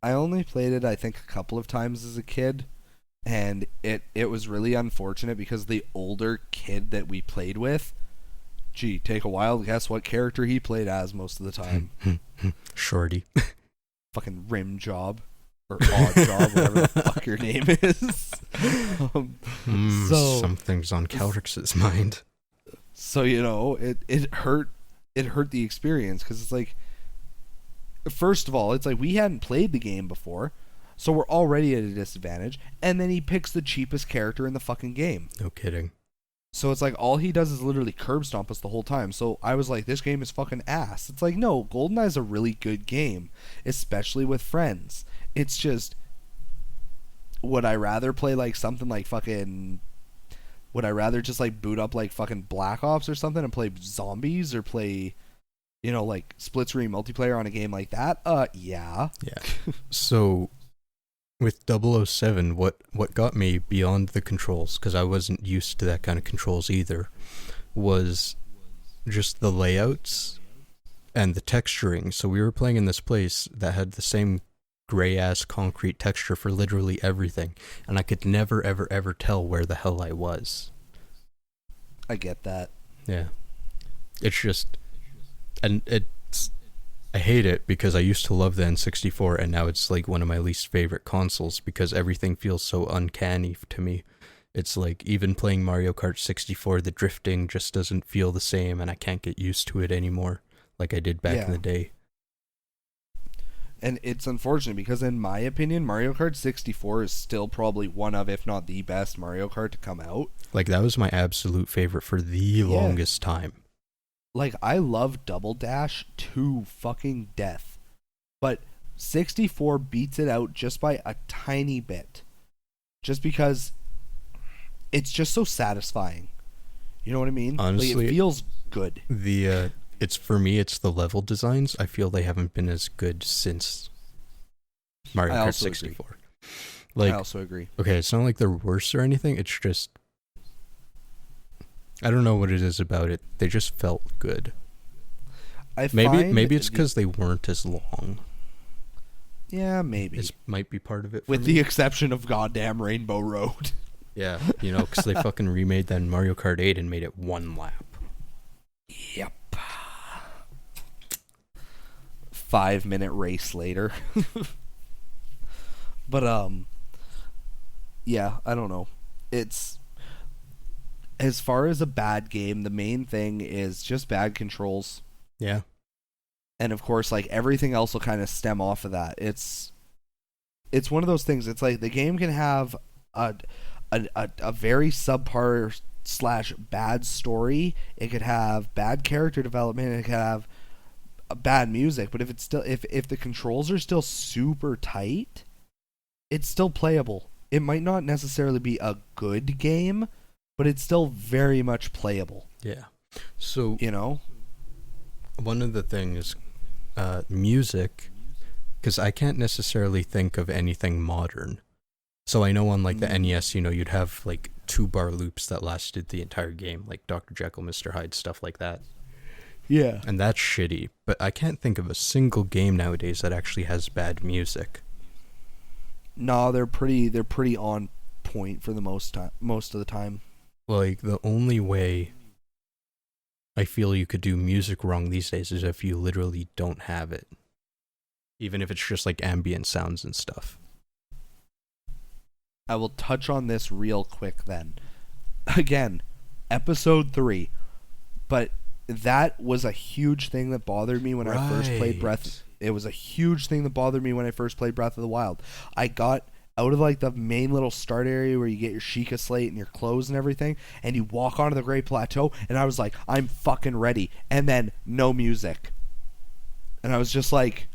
I only played it, I think, a couple of times as a kid, and it was really unfortunate because the older kid that we played with, gee, take a wild guess what character he played as most of the time. Shorty. Fucking Rim Job. Or Odd Job, whatever the fuck your name is. Something's on Kelryx's mind. So, you know, it hurt the experience, because it's like, first of all, it's like we hadn't played the game before, so we're already at a disadvantage, and then he picks the cheapest character in the fucking game. No kidding. So it's like all he does is literally curb stomp us the whole time. So I was like, this game is fucking ass. It's like, no, GoldenEye's a really good game, especially with friends. It's just, would I rather play like something like fucking, would I rather just like boot up like fucking Black Ops or something and play zombies or play, you know, like split screen multiplayer on a game like that? Yeah. Yeah. So with 007, what got me beyond the controls, because I wasn't used to that kind of controls either, was just the layouts and the texturing. So we were playing in this place that had the same gray-ass concrete texture for literally everything, and I could never, ever, ever tell where the hell I was. I get that. Yeah. It's just... And I hate it because I used to love the N64, and now it's like one of my least favorite consoles because everything feels so uncanny to me. It's like even playing Mario Kart 64, the drifting just doesn't feel the same, and I can't get used to it anymore like I did back in the day. And it's unfortunate because in my opinion, Mario Kart 64 is still probably one of, if not the best Mario Kart to come out. Like, that was my absolute favorite for the longest time. Like, I love Double Dash to fucking death. But 64 beats it out just by a tiny bit. Just because it's just so satisfying. You know what I mean? Honestly, like, it feels good. It's for me, it's the level designs. I feel they haven't been as good since Mario Kart 64. Agree. Like, I also agree. Okay, it's not like they're worse or anything. It's just, I don't know what it is about it. They just felt good. Maybe it's because they weren't as long. Yeah, maybe. It might be part of it. With the exception of goddamn Rainbow Road. Yeah, you know, because they fucking remade that in Mario Kart 8 and made it one lap. Yep. 5-minute race later. But yeah, I don't know. It's, as far as a bad game, the main thing is just bad controls. Yeah. And of course, like, everything else will kind of stem off of that. It's one of those things. It's like the game can have a very subpar / bad story. It could have bad character development. It could have bad music. But if it's still, if the controls are still super tight, it's still playable. It might not necessarily be a good game, but it's still very much playable. Yeah. So, you know, one of the things, music, because I can't necessarily think of anything modern. So I know on like the NES, you know, you'd have like 2-bar loops that lasted the entire game, like Dr. Jekyll, Mr. Hyde, stuff like that. Yeah. And that's shitty, but I can't think of a single game nowadays that actually has bad music. No, they're pretty on point for the most of the time. Like, the only way I feel you could do music wrong these days is if you literally don't have it. Even if it's just like ambient sounds and stuff. I will touch on this real quick then. Again, episode 3. But that was a huge thing that bothered me when I first played Breath. It was a huge thing that bothered me when I first played Breath of the Wild. I got out of like the main little start area where you get your Sheikah slate and your clothes and everything, and you walk onto the Great Plateau, and I was like, I'm fucking ready. And then no music. And I was just like,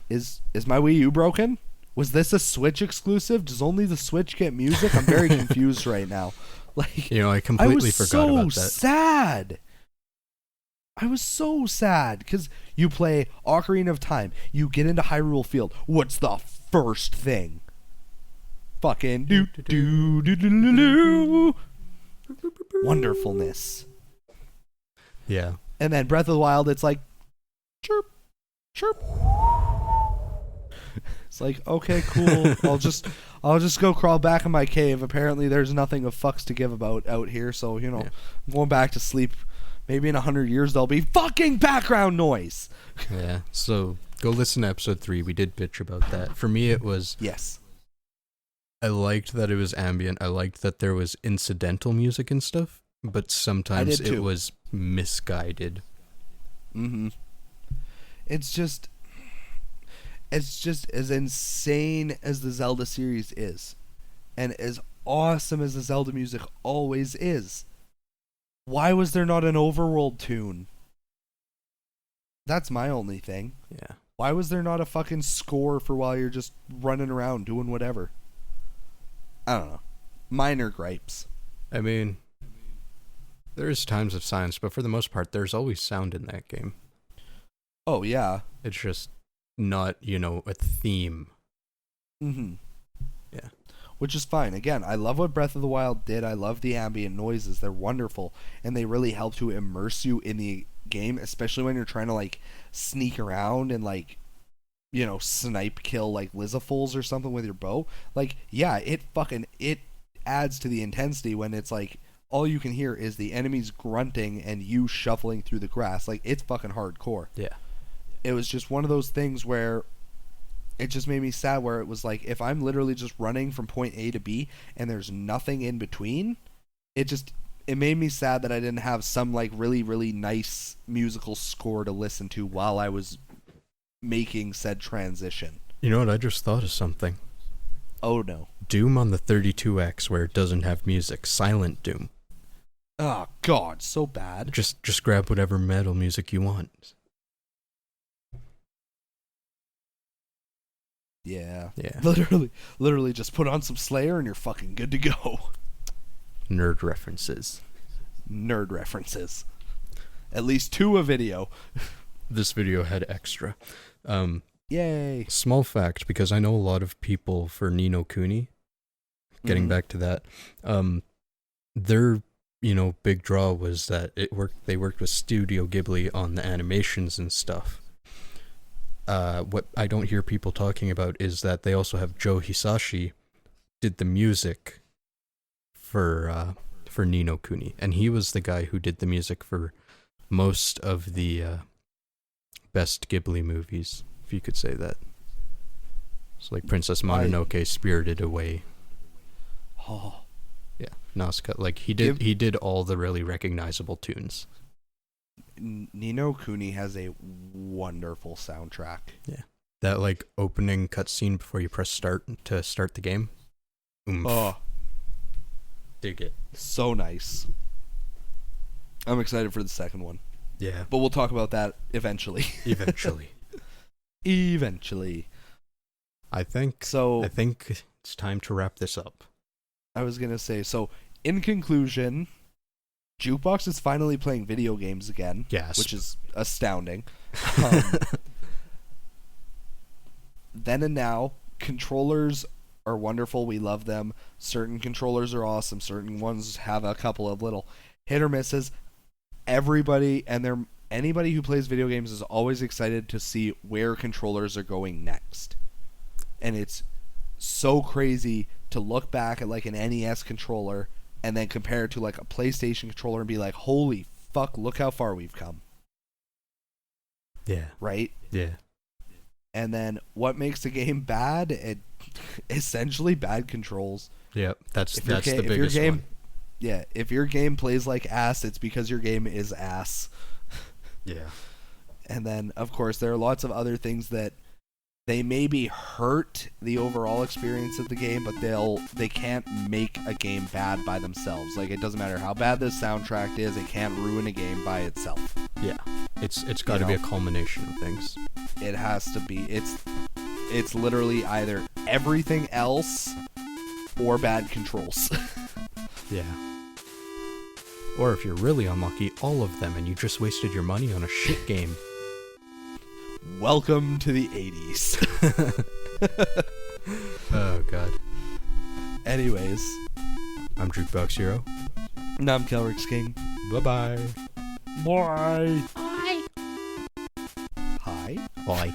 is my Wii U broken? Was this a Switch exclusive? Does only the Switch get music? I'm very confused right now. Like, you know, I completely forgot about that. I was so sad because you play Ocarina of Time, you get into Hyrule Field. What's the first thing? Fucking do do do do do do. Wonderfulness. Yeah. And then Breath of the Wild, it's like chirp, chirp. It's like, okay, cool. I'll just go crawl back in my cave. Apparently, there's nothing of fucks to give about out here. So, you know, I'm going back to sleep. Maybe in 100 years there'll be fucking background noise. Yeah. So go listen to episode 3. We did bitch about that. For me, it was I liked that it was ambient. I liked that there was incidental music and stuff, but sometimes it was misguided. Mm-hmm. It's just as insane as the Zelda series is. And as awesome as the Zelda music always is, why was there not an overworld tune? That's my only thing. Yeah. Why was there not a fucking score for while you're just running around doing whatever? I don't know. Minor gripes. I mean, there's times of silence, but for the most part, there's always sound in that game. Oh, yeah. It's just not, a theme. Mm-hmm. Yeah. Which is fine. Again, I love what Breath of the Wild did. I love the ambient noises. They're wonderful. And they really help to immerse you in the game, especially when you're trying to, like, sneak around and, like, snipe kill, like, Lizafools or something with your bow. Like, yeah, it adds to the intensity when it's, like, all you can hear is the enemies grunting and you shuffling through the grass. Like, it's fucking hardcore. Yeah. It was just one of those things where it just made me sad, where it was like, if I'm literally just running from point A to B and there's nothing in between, it made me sad that I didn't have some, like, really, really nice musical score to listen to while I was making said transition. You know what? I just thought of something. Oh, no. Doom on the 32X where it doesn't have music. Silent Doom. Oh, God, so bad. Just grab whatever metal music you want. Yeah. Yeah. Literally just put on some Slayer and you're fucking good to go. Nerd references. At least 2 a video. This video had extra. Yay. Small fact, because I know a lot of people for Ni No Kuni, getting back to that, their, big draw was that they worked with Studio Ghibli on the animations and stuff. What I don't hear people talking about is that they also have Joe Hisashi did the music for Ni No Kuni, and he was the guy who did the music for most of the best Ghibli movies, if you could say that. So like Princess Mononoke, Spirited Away. Oh. Yeah, Nausicaa. Like he did all the really recognizable tunes. Ni No Kuni has a wonderful soundtrack. Yeah. That like opening cutscene before you press start to start the game. Oomph. Oh. Dig it. So nice. I'm excited for the second one. Yeah. But we'll talk about that eventually. Eventually. I think it's time to wrap this up. I was going to say, so in conclusion, Jukebox is finally playing video games again. Yes. Which is astounding. Then and now, controllers are wonderful. We love them. Certain controllers are awesome. Certain ones have a couple of little hit or misses. Anybody who plays video games is always excited to see where controllers are going next. And it's so crazy to look back at like an NES controller and then compare it to like a PlayStation controller and be like, holy fuck, look how far we've come. Yeah. Right? Yeah. And then what makes the game bad? Essentially bad controls. Yeah, that's the biggest one. Yeah, if your game plays like ass, it's because your game is ass. Yeah. And then, of course, there are lots of other things that they maybe hurt the overall experience of the game, but they can't make a game bad by themselves. Like, it doesn't matter how bad the soundtrack is, it can't ruin a game by itself. Yeah. It's got to be a culmination of things. It has to be. It's literally either everything else or bad controls. Yeah. Or if you're really unlucky, all of them, and you just wasted your money on a shit game. Welcome to the 80s. Oh, God. Anyways. I'm Jukebox Hero. And I'm KelryxsKing. Bye-bye. Bye. Bye. Hi. Bye.